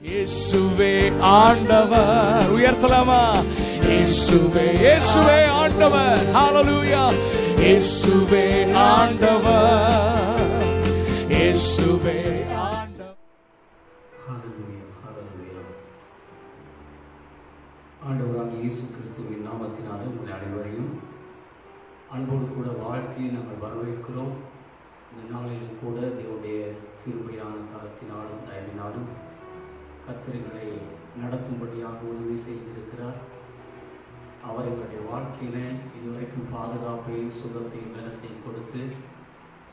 இயேசுவே ஆண்டவர். உயர்த்தலாமா? இயேசுவே இயேசுவே ஆண்டவர். ஹalleluya. இயேசுவே ஆண்டவர். இயேசுவே ஆண்டவர். ஹalleluya ஹalleluya. ஆண்டவராகிய இயேசு கிறிஸ்துவின் நாமத்தினாலே உங்கள் அனைவரையும் அன்போடு கூட வாழ்த்தி நாங்கள் வரவேற்கிறோம். இந்த நாளிலும் கூட தேவனுடைய கிருபையான கரத்தினாலும் தயவினாலும் கர்த்தர்களை நடத்தும்படியாக உதவி செய்திருக்கிறார். அவர் எங்களுடைய வாழ்க்கையிலே இதுவரைக்கும் பாதுகாப்பையும் சுகத்தையும் பலத்தையும் கொடுத்து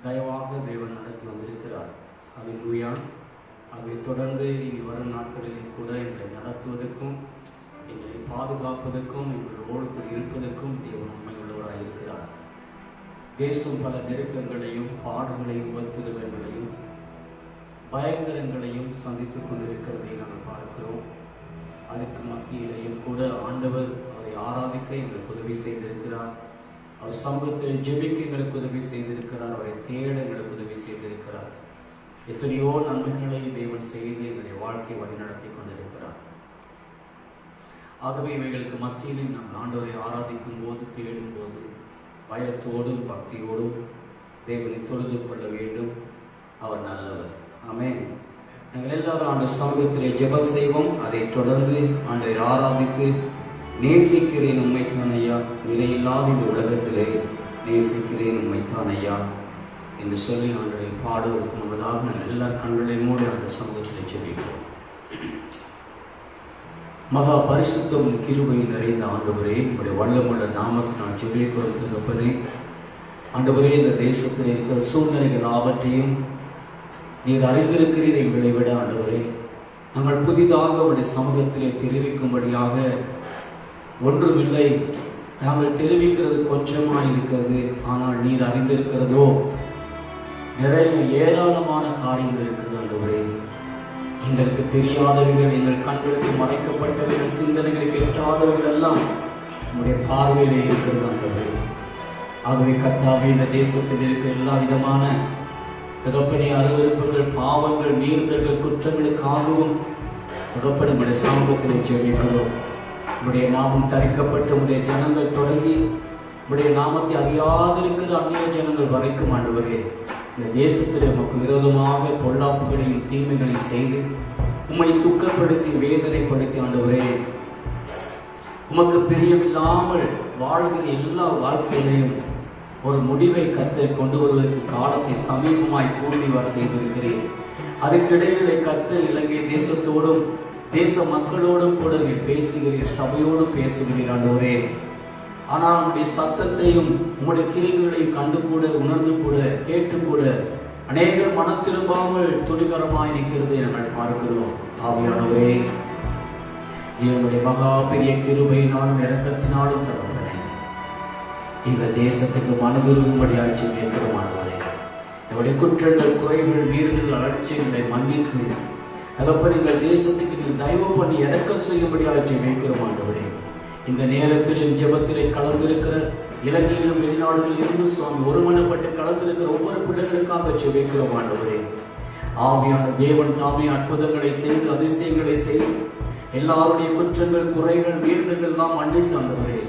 தயவாக தேவன் நடத்தி வந்திருக்கிறார். ஹல்லேலூயா. அவை தொடர்ந்து இனி வரும் நாட்களிலே கூட எங்களை நடத்துவதற்கும் எங்களை பாதுகாப்பதற்கும் எங்களோடு கூட இருப்பதற்கும் தேவன் உண்மை உள்ளவராக இருக்கிறார். தேசம் பல நெருக்கங்களையும் பாடுகளையும் உபத்திரவங்களையும் பயங்கரங்களையும் சந்தித்துக் கொண்டிருக்கிறதை நாங்கள் பார்க்கிறோம். அதுக்கு மத்தியிலேயும் கூட ஆண்டவர் அவரை ஆராதிக்க எங்களுக்கு உதவி செய்திருக்கிறார். அவர் சமூகத்தில் ஜெபிக்க எங்களுக்கு உதவி செய்திருக்கிறார். அவரை தேட எங்களுக்கு உதவி செய்திருக்கிறார். எத்தனையோ நன்மைகளை தேவன் செய்து எங்களுடைய வாழ்க்கையை வழிநடத்தி கொண்டிருக்கிறார். ஆகவே இவைகளுக்கு மத்தியிலே நாம் ஆண்டவரை ஆராதிக்கும் போது தேடும் போது பயத்தோடும் பக்தியோடும் தேவனை தொழுது கொள்ள வேண்டும். அவர் நல்லவர். ஆமென். நாங்கள் எல்லாரும் ஆண்டு சமூகத்திலே ஜெபம் செய்வோம். அதை தொடர்ந்து ஆண்டவரை ஆராதித்து நேசிக்கிறேன் உம்மைத்தான் ஐயா, நிலையில்லாத இந்த உலகத்திலே நேசிக்கிறேன் உம்மைத்தான் ஐயா என்று சொல்லி ஆண்டவரை பாடுவதற்கு முன்பதாக நாங்கள் எல்லா கண்களையும் மூடி ஆண்டு சமூகத்திலே ஜெபிப்போம். மகா பரிசுத்தம் கிருபை நிறைந்த ஆண்டவரே, உங்களுடைய வல்லமுள்ள நாமத்தினால் ஜெபிக்கிறோம் தகப்பனே. ஆண்டவரே, இந்த தேசத்தில் இருக்கிற சூழ்நிலைகள் ஆபத்தையும் நீர் அறிந்திருக்கிறீர் எங்களை விட. ஆண்டவரே, நாங்கள் புதிதாக உடைய சமூகத்திலே தெரிவிக்கும்படியாக ஒன்றுமில்லை. நாங்கள் தெரிவிக்கிறது கொஞ்சமாக இருக்கிறது. ஆனால் நீர் அறிந்திருக்கிறதோ நிறைய ஏராளமான காரியங்கள் இருக்கிறது. ஆண்டவரே, எங்களுக்கு தெரியாதவர்கள், எங்கள் கண்களுக்கு மறைக்கப்பட்டவர்கள், சிந்தனைகளுக்கு எட்டாதவர்கள் எல்லாம் உங்களுடைய பார்வையிலே இருக்கிறது. ஆண்டவரே, ஆகவே கர்த்தாவே, இந்த தேசத்தில் இருக்கிற எல்லா விதமான தகப்பனே அருவருப்புகள், பாவங்கள், மீறுதல்கள், குற்றங்களுக்காகவும் தகப்பனே உடைய சமூகத்திலே ஜெபிக்கிறோம். உடைய நாமம் தரிக்கப்பட்ட உடைய ஜனங்கள் தொடங்கி உடைய நாமத்தை அறியாதிருக்கிற அந்நிய ஜனங்கள் வரைக்கும் ஆண்டவரே, இந்த தேசத்தில் உமக்கு விரோதமாக பொல்லாப்புகளையும் தீமைகளையும் செய்து உம்மை துக்கப்படுத்தி வேதனைப்படுத்தி ஆண்டவரே, உமக்கு பிரியமில்லாமல் வாழ்கிற எல்லா வாழ்க்கையிலையும் ஒரு முடிவை கர்த்தர் கொண்டு வருவதற்கு காலத்தை சமீபமாய் கூர்ந்திவார் செய்திருக்கிறேன். அதுக்கிடையிலே கர்த்தர் இலங்கை தேசத்தோடும் தேச மக்களோடும் கூட நீர் பேசுகிறீர், சபையோடும் பேசுகிறீர் ஆண்டவரே. ஆனால் உங்களுடைய சத்தத்தையும் உங்களுடைய கிரிகளையும் கண்டு கூட உணர்ந்து கூட கேட்டு கூட அநேகர் மனம் திரும்பாமல் துணிகரமாய் நிற்கிறதை நாங்கள் பார்க்கிறோம். ஆவியானவரே, என்னுடைய மகா பெரிய கிருபையினாலும் இரக்கத்தினாலும் தகப்பனே, இந்த தேசத்துக்கு மனதுருகும்படி ஆட்சி கேட்கிறோம் ஆண்டவரே. என்னுடைய குற்றங்கள், குறைகள், மீறுதல், அலட்சியங்களை மன்னித்து தகப்பனே, எங்கள் தேசத்துக்கு நீ தயவு பண்ணி இறக்கம் செய்யும்படி ஆட்சி கேட்கிறோம் ஆண்டவரே. இந்த நேரத்திலும் ஜெபத்திலே கலந்திருக்கிற இலங்கையிலும் வெளிநாடுகளில் இருந்து சுவாமி ஒருமனப்பட்டு கலந்திருக்கிற ஒவ்வொரு பிள்ளைகளுக்காக ஜெபிக்கிறோம் ஆண்டவரே. ஆவியான தேவன் தாமே அற்புதங்களை செய்து அதிசயங்களை செய்து எல்லாருடைய குற்றங்கள், குறைகள், மீறுதல்கள் எல்லாம் மன்னித்து ஆண்டவரே,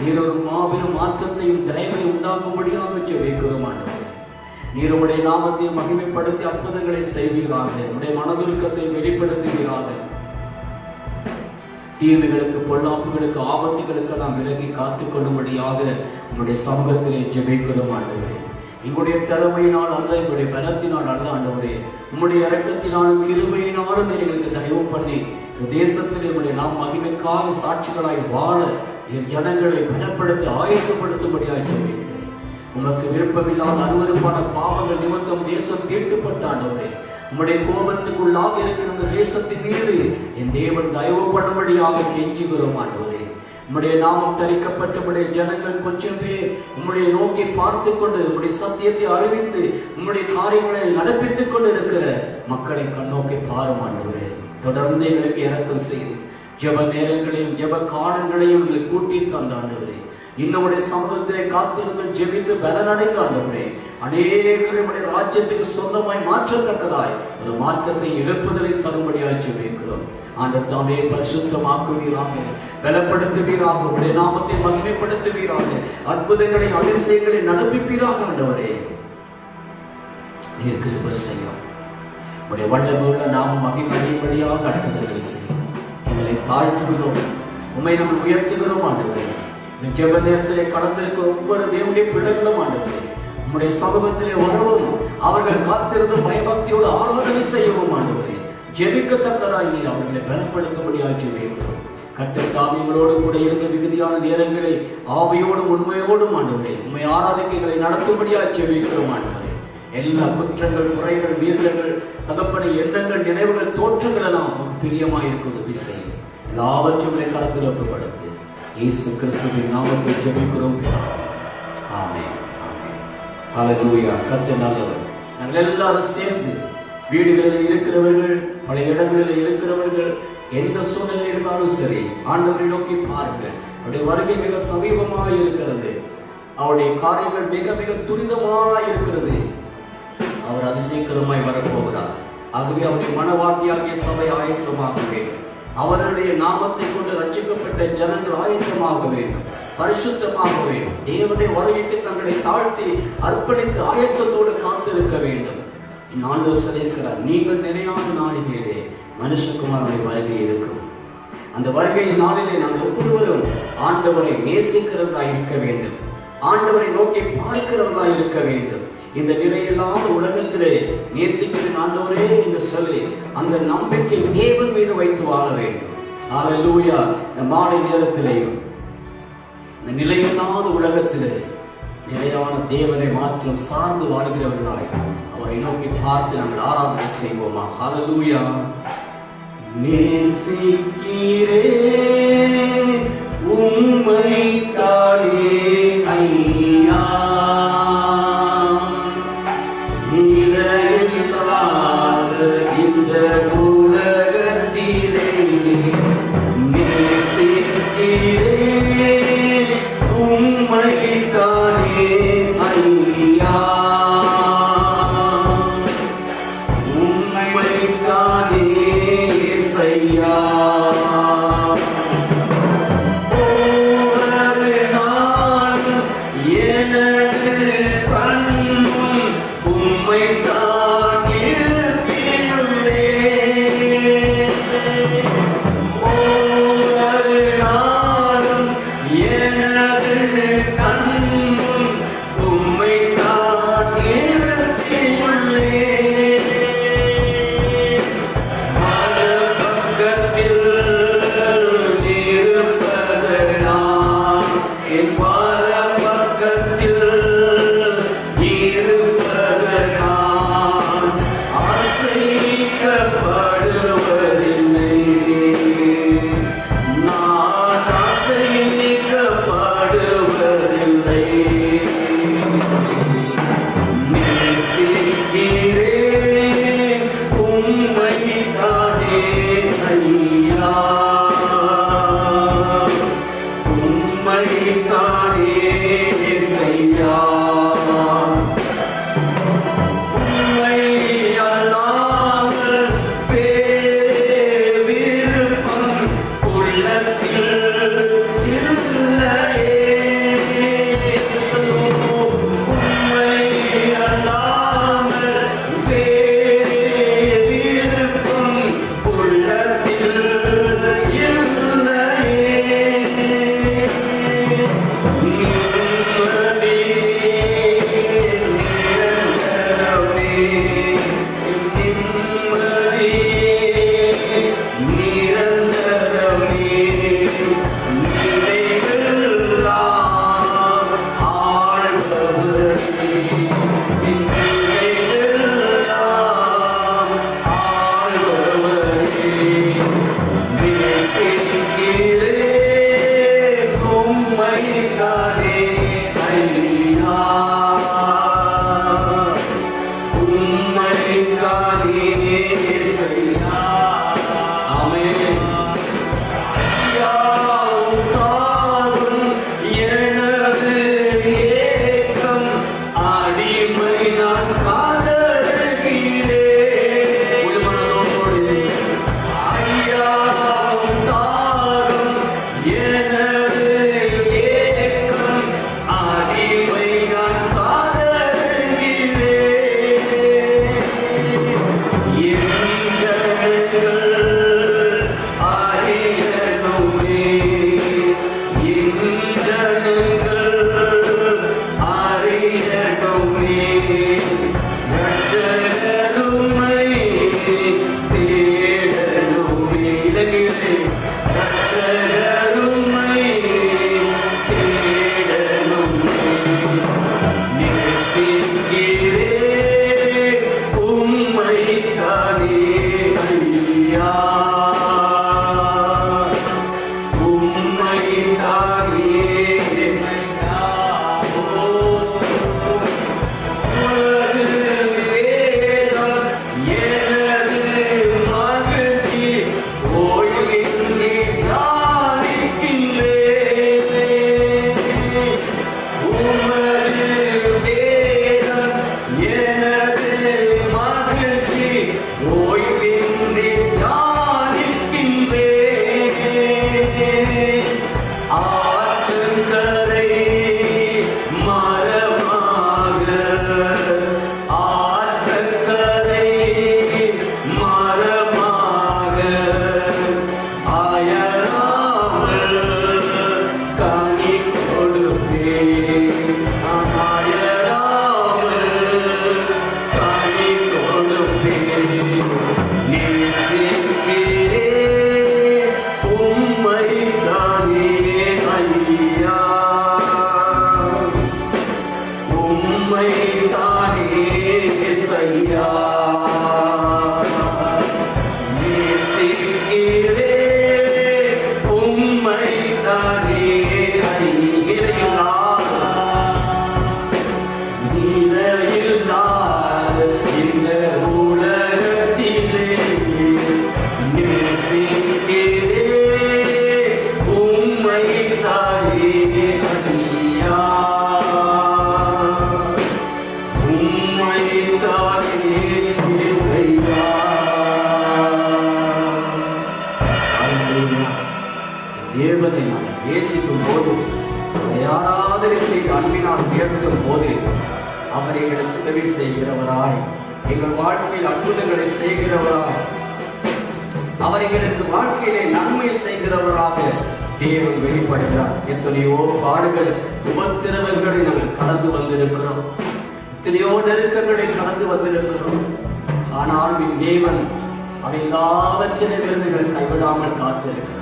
நீர் ஒரு மாபெரும் மாற்றத்தையும் தயவை உண்டாக்கும்படியாக ஜெபிக்கிறோம் ஆண்டவரே. நீர் உடைய நாமத்தை மகிமைப்படுத்தி அற்புதங்களை செய்வீராக, உடைய மனதுருக்கத்தை வெளிப்படுத்துவீராக. தீமைகளுக்கு, பொல்லாப்புகளுக்கு, ஆபத்துகளுக்கெல்லாம் விலகி காத்துக் கொள்ளும்படியாக உங்களுடைய சமூகத்திலே ஜெபிக்கிறோம் ஆண்டவரே. எங்களுடைய திறமையினால் அல்ல, எங்களுடைய பலத்தினால் அல்ல ஆண்டவரே, உங்களுடைய இரக்கத்தினாலும் கிருபையினாலும் எங்களுக்கு தயவு பண்ணி இந்த தேசத்தில் எங்களுடைய நாம் மகிமைக்காக சாட்சிகளாய் வாழ என் ஜனங்களை பலப்படுத்தி ஆயத்தப்படுத்தும்படியாக ஜெபிக்கிறேன். உமக்கு விருப்பமில்லாத அருவருப்பான பாவங்கள் நிமித்தம் தேசம் தீட்டுப்பட்ட ஆண்டவரே, உம்முடைய கோபத்துக்குள்ளாக இருக்கிற இந்த தேசத்தின் மீது என் தேவன் தயவு பண்ணும்படியாக கெஞ்சுகிறோம் ஆண்டவரே. உம்முடைய நாமம் தரிக்கப்பட்ட உம்முடைய ஜனங்கள் கொஞ்சம் பேர் உம்முடைய நோக்கி பார்த்து கொண்டு உம்முடைய சத்தியத்தை அறிவித்து உம்முடைய காரியங்களை நடப்பித்துக் கொண்டு இருக்கிற மக்களை கண்ணோக்கி பாரும் ஆண்டவரே. தொடர்ந்து எங்களுக்கு இரக்கம் செய்து ஜெப நேரங்களையும் ஜெப காலங்களையும் எங்களை கூட்டி தந்த ஆண்டவரே, இன்னுடைய சமூகத்திலே காத்திருந்து ஜெபித்து பலனடைந்த ஆண்டவரே, அநேகருடைய ராஜ்யத்துக்கு சொந்தமாய் மாற்றத்தக்கதாய் ஒரு மாற்றத்தை எழுப்புதலை தரும்படியாய் ஜெபிக்கிறோம். ஆண்டவர் தாமே பரிசுத்தமாக்குவீராக, பலப்படுத்துவீராக, உடைய நாமத்தை மகிமைப்படுத்துவீராக, அற்புதங்களை அதிசயங்களை நடப்பிப்பீராக. ஆண்டவரே நீர் கிருபை செய்யும், உடைய வல்லமையுள்ள நாமம் மகிமைப்படியாக அற்புதங்களை செய்யும். எங்களை தாழ்த்துகிறோம், உம்மை நாங்கள் உயர்த்துகிறோம். ஆண்டவரே இந்த ஜெப நேரத்திலே கலந்திருக்கிற ஒவ்வொரு தேவனுடைய பிள்ளைகளும் ஆண்டவரே உம்முடைய சமூகத்திலே வரவும், அவர்கள் காத்திருந்து பயபக்தியோடு ஆராதனை செய்யவும் ஆண்டவரே ஜெபிக்கத்தக்கதாய் நீர் அவர்களை பலப்படுத்தும்படியாக ஜெபிக்கிறோம். கர்த்தர் தாமியங்களோடு கூட இருந்த மிகுதியான நேரங்களை ஆவியோடும் உண்மையோடும் ஆண்டவரே உம்மை ஆராதிக்கைகளை நடத்தும்படியாக ஜெபிக்கிறோம். ஆண்டவரே எல்லா குற்றங்கள், குறைகள், மீறல்கள், தகப்பனை எண்ணங்கள், நினைவுகள், தோற்றங்கள் எல்லாம் பிரியமாயிருக்கும் உதவி செய்யும். எல்லாவற்றையும் கருத்தில் ஒப்புப்படுத்து இயேசு கிறிஸ்துவின் நாமத்தில் ஜெபிக்கிறோம். ஆமென், ஆமென். ஹல்லேலூயா. கர்த்தர் நல்லவர். நாங்கள் எல்லாரும் சேர்ந்து வீடுகளில் இருக்கிறவர்கள், பல இடங்களில் இருக்கிறவர்கள், எந்த சூழ்நிலை இருந்தாலும் சரி ஆண்டவரை நோக்கி பாருங்கள். அவருடைய வருகை மிக சமீபமாக இருக்கிறது. அவருடைய காரியங்கள் மிக மிக துரிதமாக இருக்கிறது. அவர் அதிசீக்கிரமாய் வரப்போகிறார். ஆகவே அவருடைய மனவாட்டியாகிய சபை ஆயத்தமாக வேண்டும். அவருடைய நாமத்தை கொண்டு ரட்சிக்கப்பட்ட ஜனங்கள் ஆயத்தமாக வேண்டும், பரிசுத்தமாக வேண்டும். தேவனுடைய வருகைக்கு தங்களை தாழ்த்தி அர்ப்பணித்து ஆயத்தத்தோடு காத்திருக்க வேண்டும். ஆண்டவர் சொல்லியிருக்கிறார், நீங்கள் நினையாத நாளிலே மனுஷகுமாரனுடைய வருகை இருக்கும். அந்த வருகை நாளிலே நாங்கள் ஒவ்வொருவரும் ஆண்டவரை நேசிக்கிறவர்களாய் இருக்க வேண்டும், ஆண்டவரை நோக்கி பார்க்கிறவர்களாய் இருக்க வேண்டும். இந்த நிலையில்லாத உலகத்திலே நேசிக்கிறேன் ஆண்டவரே என்று சொல்லி அந்த நம்பிக்கை தேவன் மீது வைத்து வாழ வேண்டும். ஹல்லேலூயா. இந்த மாலை நேரத்திலேயும் இந்த நிலையில்லாத உலகத்திலே நிலையான தேவனை மாற்றம் சார்ந்து வாழ்கிறவர்களாய் அவரை நோக்கி பார்த்து நாங்கள் ஆராதனை செய்வோமா? ஹல்லேலூயா. நேசிக்கிறேன் உம்மை தானே ஐயா, இந்த உலகத்திலே நேசிக்கிறேன் உம்மை தானே ஐயா, உம்மை தானே இசையா. தேவனை நாங்கள் நேசிக்கும் போது, அவரை ஆராதனை செய்து அன்பினால் உயர்த்தும் போது, அவர் எங்களுக்கு உதவி செய்கிறவராய், எங்கள் வாழ்க்கையில் அற்புதங்களை செய்கிறவராய், அவர் எங்களுக்கு வாழ்க்கையிலே நன்மை செய்கிறவராக தேவன் வெளிப்படுகிறார். எத்தனையோ பாடுகள், உபத்திரவங்களை நாங்கள் கடந்து வந்திருக்கிறோம், எத்தனையோ நெருக்கங்களை கடந்து வந்திருக்கிறோம். ஆனால் என் தேவன் அவை எல்லாவற்றிலும் இருந்து கைவிடாமல் காத்திருக்கிறார்.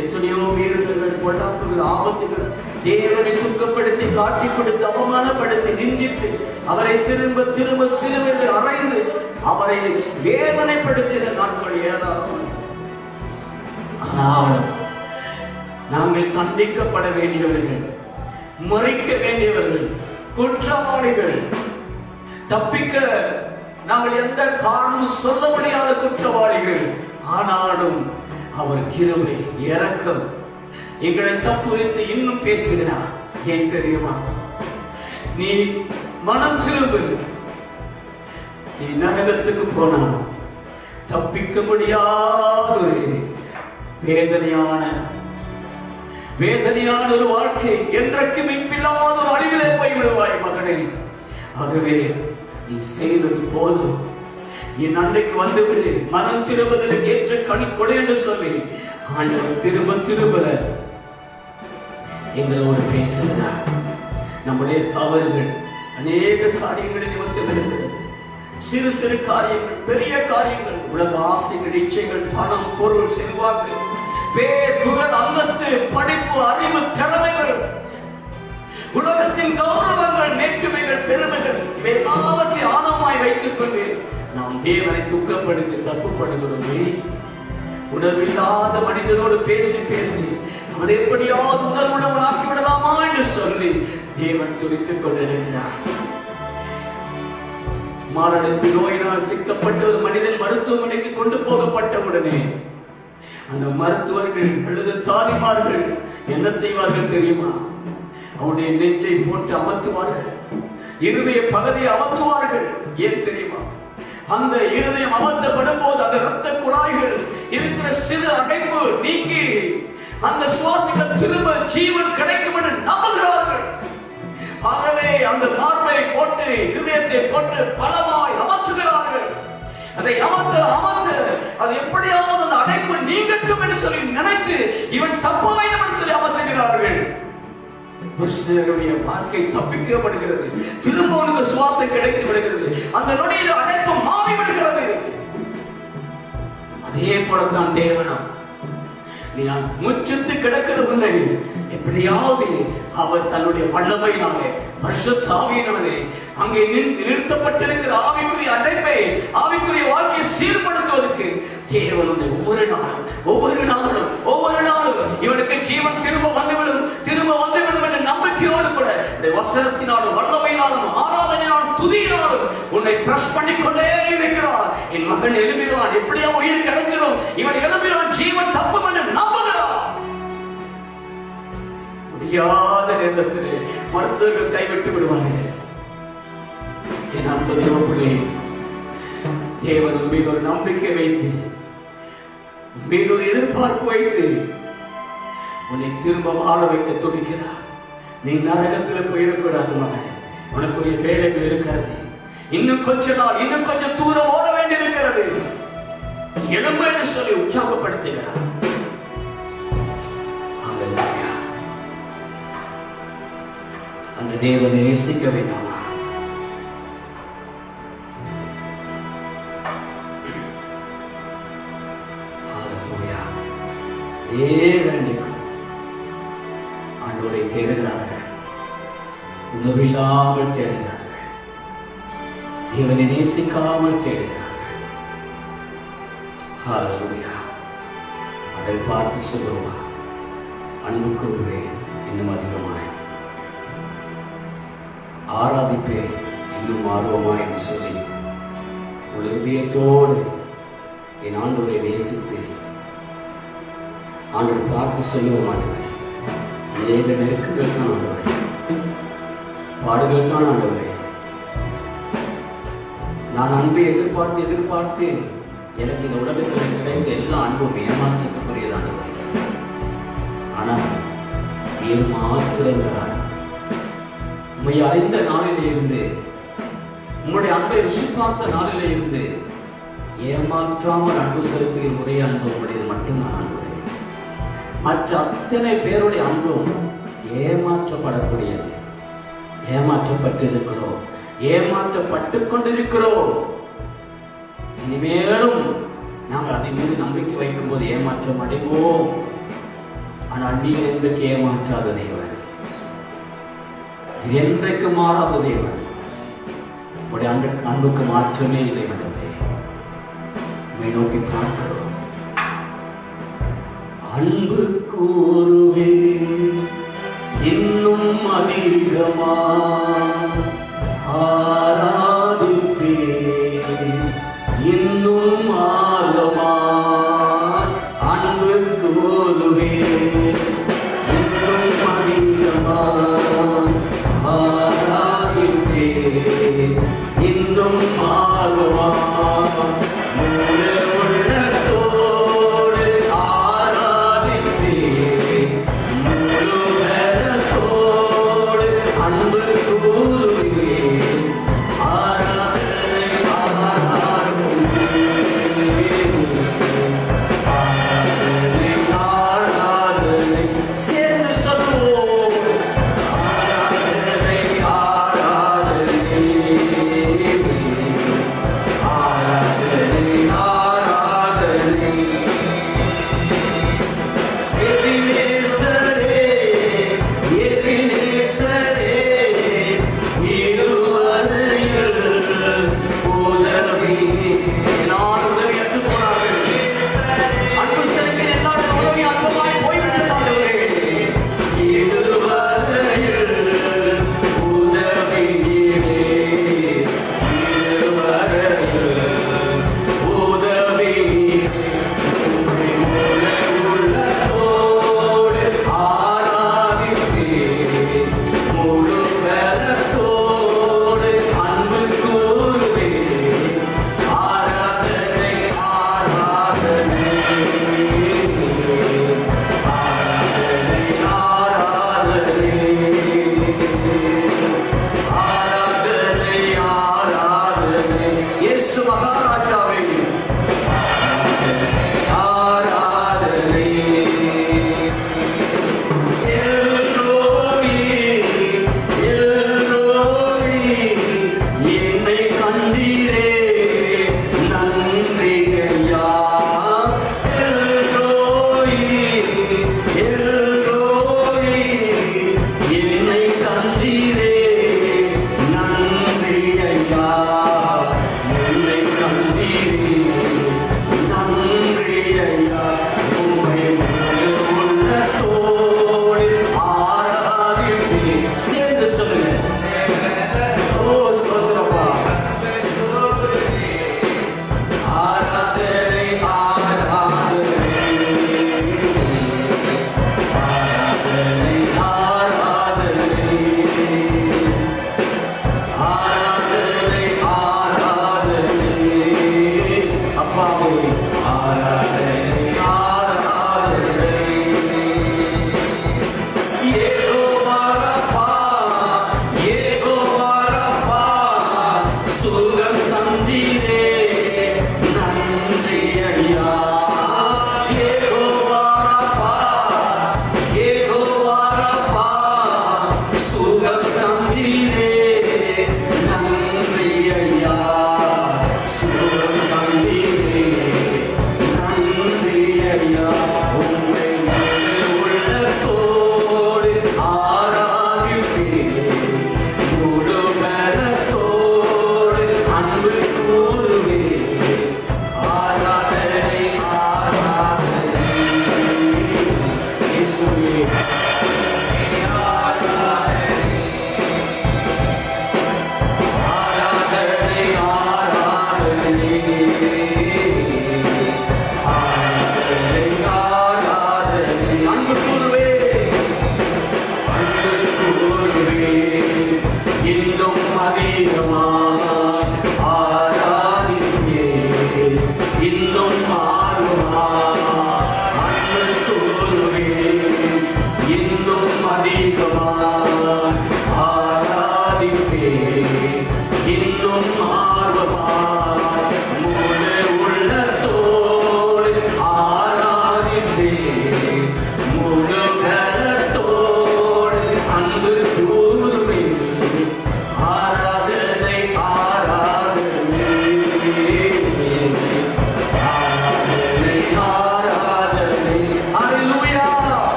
எத்தனையோ மீறுதல்கள், பொல்லாப்புகள், ஆபத்துகள் தேவனை துக்கப்படுத்தி, காட்டி கொடுத்து, அவமானப்படுத்தி, நிந்தித்து, அவரை திரும்ப திரும்ப சிலுவையில் அறைந்து அவரை வேதனைப்படுத்தின நாட்கள் ஏராளம். ஆனால் நாங்கள் தண்டிக்கப்பட வேண்டியவர்கள், மறிக்க வேண்டியவர்கள், குற்றவாளிகள், தப்பிக்க நாங்கள் எந்த காரணமும் சொல்ல முடியாத குற்றவாளிகள். ஆனாலும் அவர் கிருபை, இரக்கம் எங்களை தப்புவித்து இன்னும் பேசுகிறார். ஏன் தெரியுமா? நீ மனம் திரும்பு, நீ நரகத்துக்கு போனால் தப்பிக்க முடியாத ஒரு வேதனையான ஒரு வாழ்க்கை, என்றைக்கும் இப்பில்லாத ஒரு அழிவிலே போய் விடுவாய் மகனே. ஆகவே நீ செய்தது போதும், என் அன்னைக்கு வந்துவிடு, மனம் திரும்புவதற்கு ஏற்ற கனி கொடு என்று சொல்லி ஆண்டவர் திரும்ப திரும்ப எங்களோடு பேசுகிறார். நம்முடைய தவறுகள் அநேக காரியங்களை நிமித்தம் இருக்கிறது. சிறு சிறு காரியங்கள், பெரிய காரியங்கள், உலக ஆசைகள், இச்சைகள், பணம், பொருள், செல்வாக்கு, பேர், புகழ், அந்தஸ்து, படிப்பு, அறிவு, திறமைகள், உலகத்தின் கௌரவங்கள், மேற்றுமைகள், பெருமைகள், இவை எல்லாவற்றையும் ஆணவமாய் வைத்துக் கொண்டு நாம் தேவனை துக்கப்படுத்தி தப்புப்படுகிறோமே. உணர்வில்லாத மனிதனோடு பேசி பேசி அவனை எப்படியாவது உணர்வுள்ளவன் ஆக்கிவிடலாமா என்று சொல்லி தேவன் துடித்துக் கொண்டிருக்கிறார். மாரடைப்பு நோயினால் சிக்கப்பட்ட ஒரு மனிதன் மருத்துவமனைக்கு கொண்டு போகப்பட்டவுடனே அந்த மருத்துவர்கள் அல்லது தாதிமார்கள் என்ன செய்வார்கள் தெரியுமா? அவனுடைய நெஞ்சை போட்டு அமர்த்துவார்கள், இருதய பகுதியை அமர்த்துவார்கள். ஏன் தெரியுமா? அந்த இருதயம் அமர்த்தப்படும் போது அந்த இரத்த குழாய்கள் இருக்கிற சிறு அடைப்பு நீங்கி அந்த சுவாசிக்க திரும்ப ஜீவன் கிடைக்கும் என்று நம்புகிறார்கள். ஆகவே அந்த மார்பை போட்டு, இருதயத்தை போட்டு பலமாய் அமர்த்துகிறார்கள். அதை அமர்த்த அது எப்படியாவது அந்த அடைப்பு நீங்கட்டும் என்று சொல்லி நினைத்து இவன் தப்ப வேண்டும் என்று சொல்லி அமர்த்துகிறார்கள். ஒரு சிலருடைய வாழ்க்கை தப்பிக்கப்படுகிறது, திரும்ப ஒரு சுவாசம் கிடைத்து விடுகிறது, அந்த நொடியில் அடைப்பு மாறிவிடுகிறது. அதே போலத்தான் தேவனம். நீ முச்சித்து கிடக்கிற உன்னை எப்படியாவது அவர் தன்னுடைய வல்லமையினாலே, பரிசுத்த ஆவியினாலே அங்கே நிறுத்தப்பட்டிருக்கிற ஆவிக்குரிய அடைப்பை, ஆவிக்குரிய வாழ்க்கையை சீர்படுத்துவதற்கு தேவனுடைய ஒவ்வொரு நாளும் இவனுக்கு ஜீவன் திரும்ப வந்துவிடும் என்ற நம்பிக்கையோடு கூட வசனத்தினாலும் வல்லமையினாலும் ஆராதனையினாலும் துதியினாலும் உன்னை பிரஷ் பண்ணிக்கொண்டே இருக்கிறார். என் மகன் எழுப்பிடுவான், எப்படியோ உயிர் கிடைச்சிடும், இவன் எழுப்பிடுவான், ஜீவன் தப்பும் என்று நம்புகிறார். முடியாத நேரத்திலே மருத்துவர்கள் கைவிட்டு விடுவார்கள். என் அன்பு தேவப்பிள்ளை, தேவன் மீது ஒரு நம்பிக்கை வைத்து, மீது ஒரு எதிர்பார்ப்பு வைத்து உன்னை திரும்ப வாழ வைக்க துடிக்கிறார். நீ நரகத்தில் போயிடக்கூடாது மகனே, உனக்குரிய வேலைகள் இருக்கிறது. இன்னும் கொஞ்ச நாள், இன்னும் கொஞ்சம் தூரம் ஓட வேண்டி இருக்கிறது. எலும்பு என்று சொல்லி உற்சாகப்படுத்துகிறார். அந்த தேவனை நேசிக்க வேண்டாமா? ஏகண்டிக்கும் ஆண்டவரை தேடுகிறார்கள், உணவில்லாமல் தேடுகிறார்கள், தேவனை நேசிக்காமல் தேடுகிறார்கள். ஹல்லேலூயா. அதை பார்த்து சொல்லுவா, அன்பு கூறுவேன் இன்னும் அதிகமாய், ஆராதிப்பேன் இன்னும் ஆர்வமாய் என்று சொல்லி ஒரு இதயத்தோடு என் ஆண்டவரை நேசித்து ஆண்டவர் பார்த்து சொல்லுவோம். ஆண்டவரே, அநேக நெருக்கங்கள் தான் ஆண்டவரே, பாடுகள் தான் ஆண்டவரே. நான் அன்பை எதிர்பார்த்து எனக்கு இந்த உலகத்தில் கிடைத்த எல்லா அன்பும் ஏமாற்றத்துக்குரியதானவரே. ஆனால் மாத்திரம்தான். உம்மை அறிந்த நாளிலே இருந்து, உம்முடைய அன்பை ருசி பார்த்த நாளிலே இருந்து ஏமாற்றாமல் அன்பு செலுத்துகிற ஒரே அன்பு உடையது மட்டும்தான் ஆண்டவரே. மற்ற அத்தனை பேருடைய அன்பும் ஏமாற்றப்படக்கூடியது. ஏமாற்றப்பட்டிருக்கிறோம், ஏமாற்றப்பட்டு கொண்டிருக்கிறோம். இனிமேலும் நாங்கள் அதன் மீது நம்பிக்கை வைக்கும் போது ஏமாற்றம் அடைவோம். ஆனால் நீங்கள் என்றைக்கு ஏமாற்றாத தேவன், என்றைக்கு மாறாத தேவன். உடைய அன்புக்கு மாற்றமே இல்லை ஆண்டவரே. உம்மை நோக்கி பார்க்கிறோம். அன்பு கூறுவே இன்னும் அதிகமா ஆராதிப்பே இன்னும் ஆழமா அன்பு கூறுவே இன்னும் அதிகமா ஆராதிப்பே இன்னும் ஆழமா உள்ளத்தை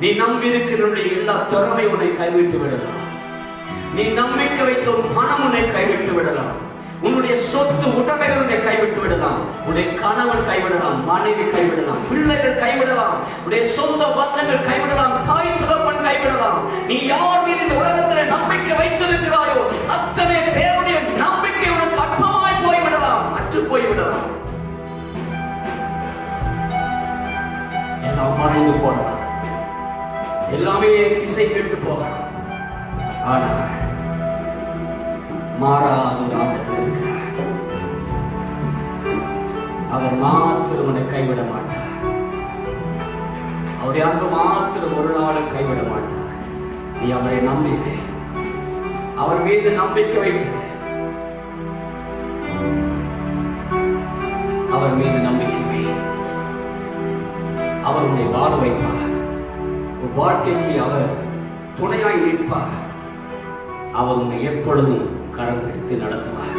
நீ நம்பி இருக்கிற எல்லா திறமை உன்னை கைவிட்டு விடலாம். நீ நம்பிக்கை வைத்த பணம் உன்னை கைவிட்டு விடலாம். உன்னுடைய சொத்து உடைமைகள் உன்னை கைவிட்டு விடலாம். உன்னுடைய கணவன் கைவிடலாம், மனைவி கைவிடலாம், பிள்ளைகள் கைவிடலாம், உன்னுடைய சொந்த பந்தங்கள் கைவிடலாம், தாய் தகப்பன் கைவிடலாம். நீ யார் மீது இந்த உலகத்தில் நம்பிக்கை வைத்திருக்கிறாயோ அத்தனை பேருடைய நம்பிக்கை உனக்கு அற்பமாய் போய்விடலாம், அற்று போய்விடலாம். எல்லாம் மறைந்து போடலாம், எல்லாமே திசை கெட்டு போகலாம். ஆனால் மாறாத ஒரு ஆண்டவர் இருக்கிறார். அவர் மாத்திரம் உன்னை கைவிட மாட்டார். அவருடைய அன்பு மாத்திரம் ஒரு நாளும் கைவிட மாட்டார். நீ அவரை நம்பினே, அவர் மீது நம்பிக்கை வைத்து, அவர் மீது நம்பிக்கை வை. அவர் உன்னை வாழ வைப்பார். ஒரு வாழ்க்கைக்கு அவர் துணையாய் நிற்பார். அவர் உன்னை எப்பொழுதும் கரம் பிடித்து நடத்துவார்.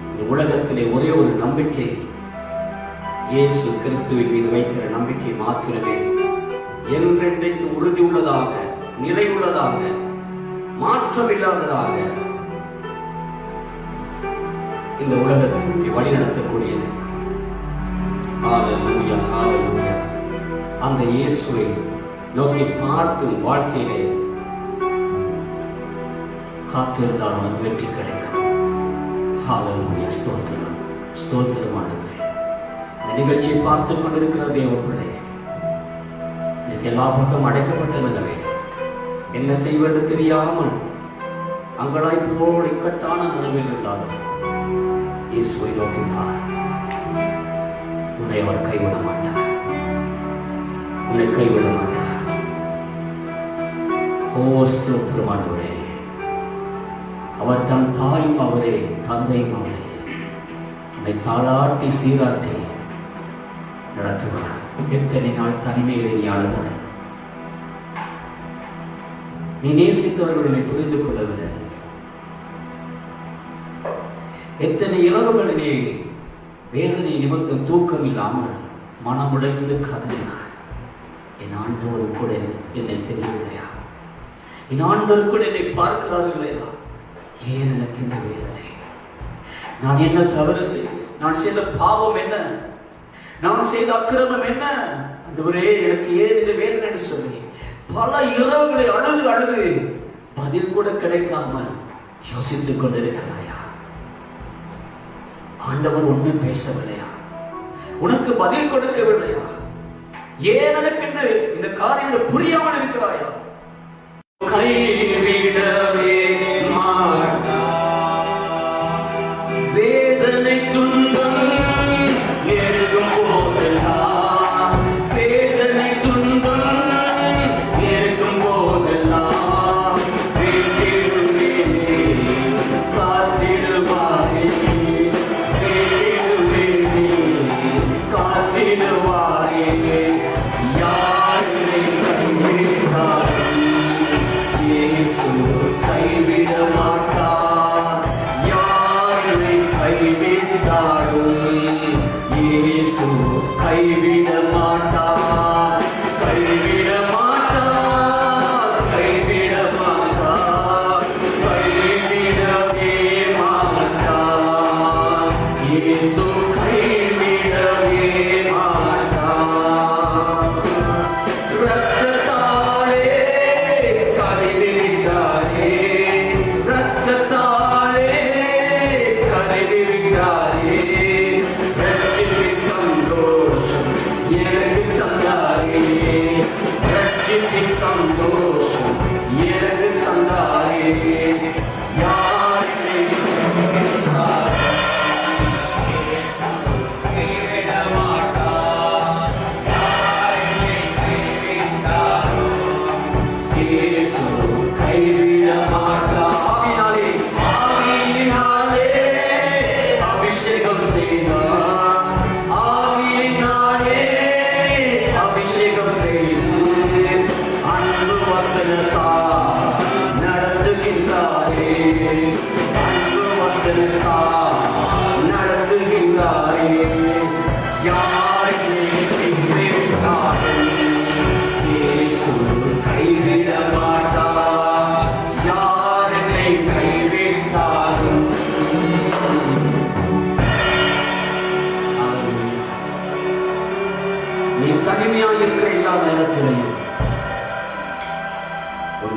இந்த உலகத்திலே ஒரே ஒரு நம்பிக்கை, இயேசு கிறிஸ்துவின் மீது வைக்கிற நம்பிக்கை மாத்திரமே என்றென்றைக்கு உறுதி உள்ளதாக, நிலை உள்ளதாக, மாற்றம் இல்லாததாக இந்த உலகத்திற்கு வழி நடத்தக்கூடியது. ஹல்லேலூயா, ஹல்லேலூயா. அந்த இயேசுவை நோக்கி பார்த்து வாழ்க்கையிலே காத்திருந்தால் உனக்கு வெற்றி கிடைக்கும். ஹல்லேலூயா, ஸ்தோத்திரம், ஸ்தோத்திரம் ஆண்டவரே. இந்த நிகழ்ச்சியை பார்த்து கொண்டிருக்கிற தேவ பிள்ளையே, இன்னைக்கு எல்லா பக்கம் அடைக்கப்பட்ட நிலைமையில என்ன செய்வது தெரியாமல் அங்களாய் போல் இக்கட்டான நிலைமையில் இருந்தாலும் இயேசுவை நோக்கி பார். உன்னை அவர் கைவிட மாட்டார், உன்னை கைவிட மாட்டார். ஓ ஸ்தோத்திரம் ஆண்டவரே. அவர் தன் தாயும் அவரே, தந்தையும் அவரே. உன்னை தாளாட்டி சீராட்டி நடத்துவார். எத்தனை நாள் தனிமையிலே நீ அழுதாய். நீ நேசித்தவர்களை புரிந்து கொள்ளவில்லை. எத்தனை இரவுகளிலே வேதனை நிமித்தம் தூக்கம் இல்லாமல் மனமுடைந்து கதறினார். என் ஆண்டவரும் கூட என்னை தெரியவில்லையா? என் ஆண்டவர் கூட என்னை பார்க்கிறார்கள் இல்லையா? ஏன் எனக்கு இந்த வேதனை? நான் என்ன தவறு செய்தேன்? நான் செய்த பாவம் என்ன? நான் செய்த அக்கிரமம் என்ன? ஆண்டவரே, எனக்கு ஏன் இந்த வேதனை என்று சொல்லி பல இரவுகளை அழுது அழுது பதில் கூட கிடைக்காமல் யோசித்துக் கொண்டிருக்கிறாயா? ஆண்டவர் ஒன்றும் பேசவில்லையா? உனக்கு பதில் கொடுக்கவில்லையா? ஏன் எனக்கு இந்த காரியம் புரியாமல் இருக்கிறாயா? கைவிடவே மாட்டார். வேதனை துன்பம் நெருங்கும் போதெல்லாம், வேதனை துன்பம் நெருங்கும் போதெல்லாம் வேண்டிடுவேனே, காத்திடுவாரே, வேண்டிடுவேனே, காத்திடுவாரே. யாரை கைவிட்டாலும் இயேசு கைவிட மாட்டார். யாரை கைவிட்டாலும் இயேசு கைவிட மாட்டார். கைவிட மாட்டார், கைவிட மாட்டார், கைவிடவே மாட்டார். இயேசு கைவிடவே மாட்டார். ரத்தத்தாலே கழுவிவிட்டாரே, ரத்தத்தாலே கழுவிவிட்டாரே. ரட்சிப்பின் சந்தோஷம் எனக்கு தந்தாரே, ரட்சிப்பின் சந்தோஷம் எனக்கு தந்தாரே. யாரை கைவிட மாட்டார். இயேசு கைவிட மாட்டார். ஆவியினாலே அபிஷேகம் செய்தார். ஆவியினாலே அபிஷேகம் செய்து அன்பு வசனத்தால் நடத்துகின்றாரே, அன்பு வசனத்தால் நடத்துகின்றாரே. யாரை கைவிட்டாலும் இயேசு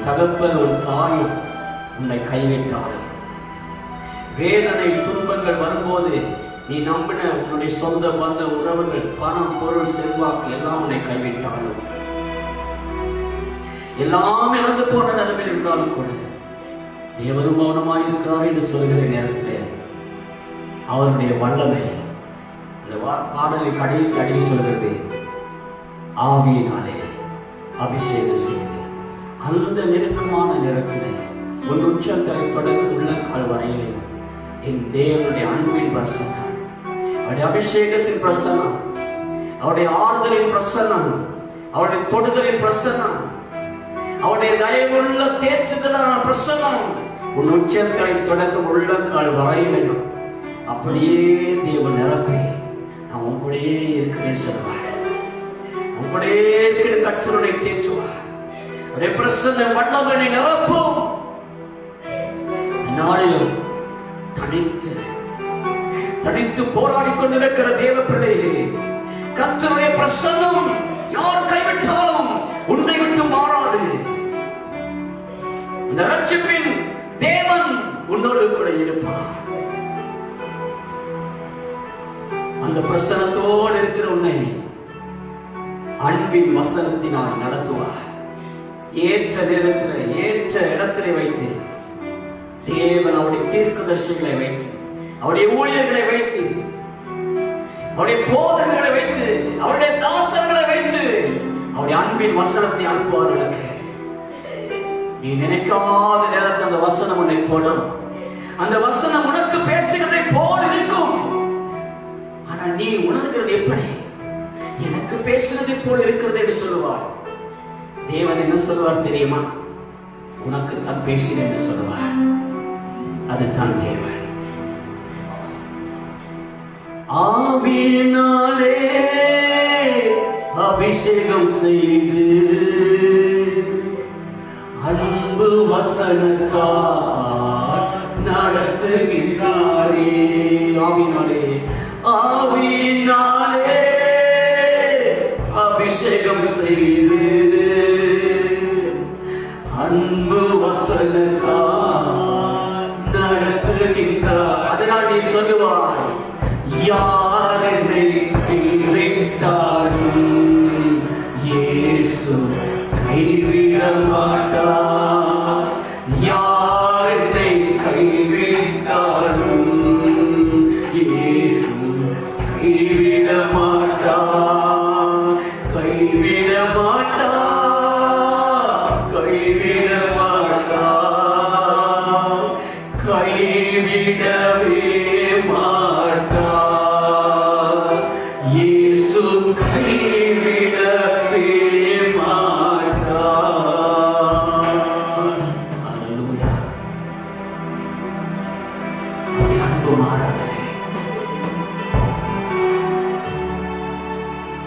தகப்பன் உன் தாயும் உன்னை கைவிட்டாலும், வேதனை துன்பங்கள் வரும்போது நீ நம்பின உன்னுடைய சொந்த பந்த உறவுகள், பணம், பொருள், செல்வாக்கு எல்லாம் உன்னை கைவிட்டாலும், எல்லாம் இழந்து போன நிலைமையில் இருந்தாலும் கூட தேவரும் மௌனமாயிருக்கிறார் என்று சொல்கிற நேரத்தில் அவருடைய வல்லமை அந்த பாடலில் கடைசி அடி சொல்கிறது, ஆவியினாலே அபிஷேகம் செய்து. அந்த நெருக்கமான நேரத்தில் உன் உச்சத்தரை தொடர்ந்து உள்ளங்கால் வரையிலே என் தேவனுடைய அன்பின் பிரசன்னம், அவருடைய அபிஷேகத்தின் பிரசன்னம், அவருடைய ஆறுதலின் பிரசன்னம், அவருடைய தொடுதலின் பிரசன்னம், அவருடைய தயவுள்ள தேற்றுதலான பிரசன்னம் உன் உச்சத்தரை தொடர்ந்து உள்ளங்கால் வரையிலையும் அப்படியே தேவன் நிரப்பி நான் உன் கூடயே இருக்கிறேன்னு சொல்லுவார். உன் கூடயே இருக்கிற கர்த்தருடைய தேற்றுவார். அவருடைய பிரசன்ன வல்லமை நிரப்பும். நாளிலும் தனித்து போராடி கொண்டிருக்கிற தேவ பிள்ளையே, கர்த்தருடைய பிரசன்னம் யார் கைவிட்டாலும் உன்னை விட்டு மாறாது. இந்த ரட்சிப்பின் தேவன் உன்னோடு கூட இருப்பார். அந்த பிரசன்னத்தோடு இருக்கிற உன்னை அன்பின் வசனத்தினால் நடத்துவார். ஏற்ற நேரத்தில் ஏற்ற இடத்திலே வைத்து தேவன் அவருடைய தீர்க்கதரிசிகளை வைத்து, அவருடைய ஊழியர்களை வைத்து, அவருடைய போதகர்களை வைத்து, அவருடைய தாசர்களை வைத்து அவருடைய அன்பின் வசனத்தை அனுப்புவார்களுக்கு. நீ நினைக்காத நேரத்தில் அந்த வசனம் உன்னை தொடும். அந்த வசனம் உனக்கு பேசுகிறதை போல் இருக்கும். ஆனால் நீ உணர்கிறது எப்படி? எனக்கு பேசுறதை போல் இருக்கிறது என்று சொல்லுவார். தேவன் என்ன சொல்லுவார் தெரியுமா? உனக்கு தான் பேசினேன் என்று சொல்லுவார். அதுதான் தேவன். ஆவியினாலே அபிஷேகம் செய்து அன்பு வசனத்தால் நடத்துகின்றாரே. ஆவியினாலே ஆவியினாலே அபிஷேகம் செய்து அன்பு வசனத்தால் நடத்துகின்றார். அதனால் நீ சொல்லுவாய், யார் என்னை கைவிட்டாலும் இயேசு கைவிட மாட்டார். யார் என்னை கைவிட்டாலும் இயேசு கைவிட மாட்டார். கைவிட மாட்டார். கைவிட மாட்டார். கைவிடவே மாட்டார். இயேசு கைவிடவே மாட்டார். அல்லேலூயா. அவருடைய அன்பு மாறாதே.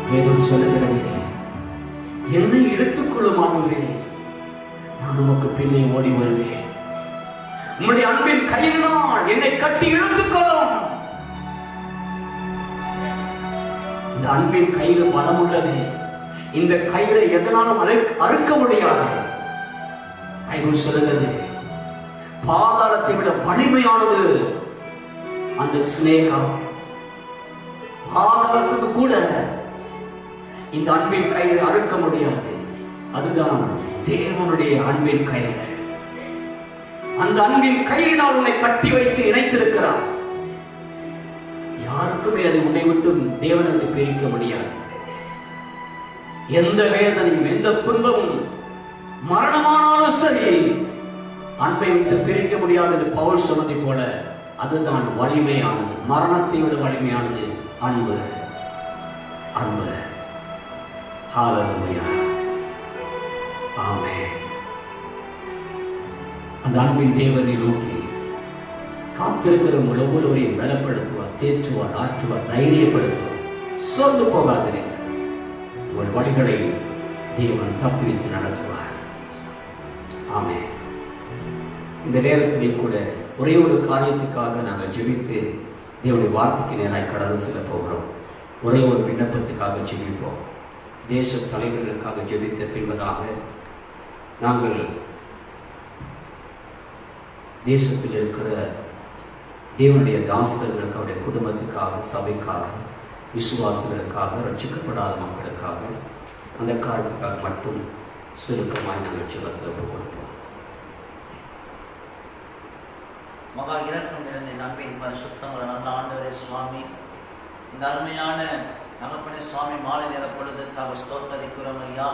வேதம் சொல்லுகிறது, என்னை இழுத்துக்கொள்ளும் ஆண்டவரே, நான் உமக்கு பின்னே ஓடி வருவேன். உம்முடைய அன்பின் கயிறினால் என்னை கட்டி இழுத்துக்கொள்ளும். இந்த அன்பின் கயிறு பலம் உள்ளது. இந்த கயிறை எதனாலும் அறுக்க முடியாது. பைபிள் சொல்லுகிறது, பாதாளத்தை விட வலிமையானது அந்த சிநேகம். பாதாளத்துக்கு கூட இந்த அன்பின் கயிறு அறுக்க முடியாது. அதுதான் தேவனுடைய அன்பின் கயிறு. அந்த அன்பின் கயிறினால் உன்னை கட்டி வைத்து இணைத்திருக்கிறார். யாருக்குமே அது உன்னை விட்டு தேவன் என்று பிரிக்க முடியாது. எந்த வேதனையும் எந்த துன்பமும் மரணமானாலும் சரி அன்பை விட்டு பிரிக்க முடியாது என்று பவுல் சொன்னதை போல அதுதான் வலிமையானது. மரணத்தை விட வலிமையானது அன்பு. அன்பு. ஹல்லேலூயா. ஆமென். அந்த அன்பின் தேவனை நோக்கி காத்திருக்கிற உங்கள் ஒவ்வொருவரையும் பலப்படுத்துவார், தேற்றுவார், ஆற்றுவார், தைரியப்படுத்துவார். சோர்ந்து போகாதீர்கள். உங்கள் வழிகளை தேவன் தப்புவித்து நடத்துவார். ஆமென். இந்த நேரத்திலே கூட ஒரே ஒரு காரியத்துக்காக நாங்கள் ஜெபித்து தேவனுடைய வார்த்தைக்கு நேராக கடந்து செல்ல போகிறோம். ஒரே ஒரு விண்ணப்பத்துக்காக ஜெபிப்போம். தேச தலைவர்களுக்காக ஜெபித்த பின்பதாக நாங்கள் தேசத்தில் இருக்கிற தேவனுடைய தாசர்களுக்கு, அவருடைய குடும்பத்துக்காக, சபைக்காக, விசுவாசிகளுக்காக, ரட்சிக்கப்படாத மக்களுக்காக, அந்த காரியத்துக்காக மட்டும் சுருக்கமாய் நாங்கள் ஜெபத்தில் ஒப்புக் கொடுப்போம். மகா இரக்கம் நிறைந்த நன்பின் பரிசுத்தம் நல்ல ஆண்டவரே சுவாமி, இந்த அருமையான தகப்பனே சுவாமி மாலை நேர பொழுதுக்காக ஸ்தோத்தரிக்கிறோம் ஐயா.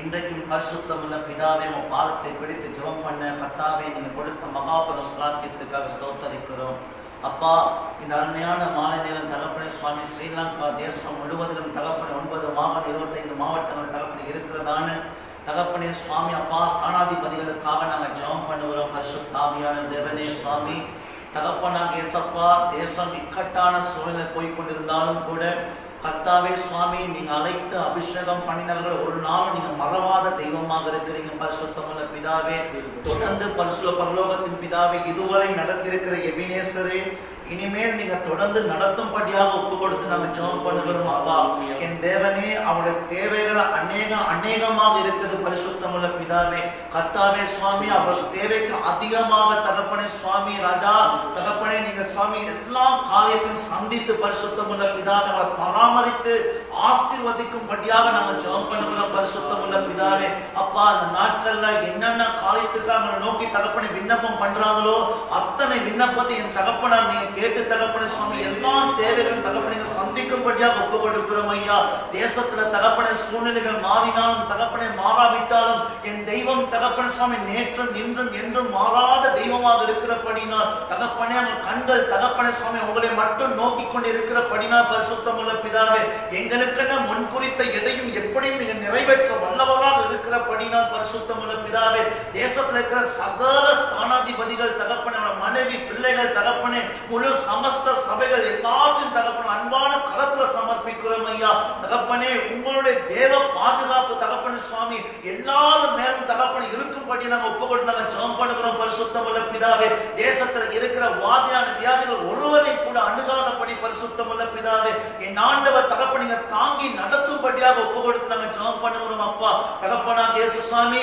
இன்றைக்கும் பரிசுத்தமுள்ள பிதாவே உன் பாதத்தை பிடித்து ஜெபம் பண்ண கர்த்தாவே நீங்கள் கொடுத்த மகாபுர ஸ்லாக்கியத்துக்காக ஸ்தோத்தரிக்கிறோம் அப்பா. இந்த அருமையான மாலை நேரம் தகப்பனே சுவாமி, ஸ்ரீலங்கா தேசம் முழுவதிலும் தகப்பனே 9 மாவட்டம் 25 மாவட்டங்கள் தகப்பனே இருக்கிறதான தகப்பனே சுவாமி அப்பா, ஸ்தானாதிபதிகளுக்காக நாங்கள் ஜெபம் பண்ணுகிறோம். பரிசுத்த ஆவியான தேவனே சுவாமி தகப்பனாக ஏசப்பா, தேசம் இக்கட்டான சூழ்நிலை போய்கொண்டிருந்தாலும் கூட கர்த்தாவே சுவாமி, நீங்க அழைத்து அபிஷேகம் பண்ணினவர்கள் ஒரு நாள் நீங்க மறவாத தெய்வமாக இருக்கிறீங்க. பரிசுத்தமுள்ள பிதாவே, தொடர்ந்து பரலோகத்தின் பிதாவே, இதுவரை நடத்திருக்கிற எபினேசரே, இனிமேல் நீங்க தொடர்ந்து நடத்தும்படியாக ஒப்பு கொடுத்து நாங்கள் ஜெபம் பண்ணுகிறோம் அப்பா. என் தேவனே, அவருடைய தேவைகள் அநேகமாக இருக்குது. பரிசுத்தமுள்ள பிதாவே கர்த்தாவே சுவாமி, அவருடைய தேவைக்கு அதிகமாக தகப்பனே சுவாமி ராஜா தகப்பனே, நீங்க சுவாமி எல்லா காரியத்தையும் சந்தித்து பரிசுத்தமுள்ள பிதாவே அவரை பராமரித்து ஆசீர்வதிக்கும்படியாக நாங்கள் ஜெபம் பண்ணுகிறோம். பரிசுத்தமுள்ள பிதாவே அப்பா, அந்த நாட்கள்ல என்னென்ன காரியத்துக்காக நோக்கி தகப்பனை விண்ணப்பம் பண்றாங்களோ அத்தனை விண்ணப்பத்தை என் தகப்பனார் நீங்க கேட்டு தகப்பனே சுவாமி எல்லா தேவைகளும் தகப்பனை சந்திக்கும்படியாக ஒப்பு கொடுக்கிறோம் ஐயா. தேசத்துல தகப்பனை சூழ்நிலைகள் மாறினாலும் தகப்பனை மாறாவிட்டாலும் என் தெய்வம் தகப்பனை சுவாமி நேற்றும் இன்றும் என்றும் மாறாத தெய்வமாக இருக்கிறபடினால் தகப்பனே, அவர் கண்கள் தகப்பனை சுவாமி உங்களை மட்டும் நோக்கி கொண்டு இருக்கிறபடினால் பரிசுத்தமுள்ள பிதாவே, எங்களுக்கென்ன முன்குறித்த எதையும் எப்படியும் நீங்க நிறைவேற்ற வல்லவராக இருக்கிறபடினால் பரிசுத்தமுள்ள பிதாவே, தேசத்தில் இருக்கிற சகல ஸ்தானாதிபதிகள் தகப்பனே, மனைவி பிள்ளைகள் தகப்பனே, முழு சமஸ்த சபைகள் எல்லாத்தையும் தகப்பன அன்பான கரத்துல சமர்ப்பிக்கிறோம் ஐயா. தகப்பனே, உங்களுடைய தேவ பாதுகாப்பு தகப்பனே சுவாமி எல்லாரும் நேரம் தகப்பனை இருக்கும்படி நாங்கள் ஒப்புக்கொண்டு நாங்கள் ஜெபம் பண்ணுகிறோம். பரிசுத்தமுள்ள பிதாவே, தேசத்தில் இருக்கிற வாதியான வியாதிகள் ஒருவரை கூட அணுகாதபடி பரிசுத்தமுள்ள பிதாவே, என் ஆண்டவர் தகப்பனை தாங்கி நடத்தும்படியாக ஒப்பு கொடுத்து நாங்கள் ஜெபம் பண்ணுகிறோம் அப்பா. தகப்பனாக இயேசு சுவாமி,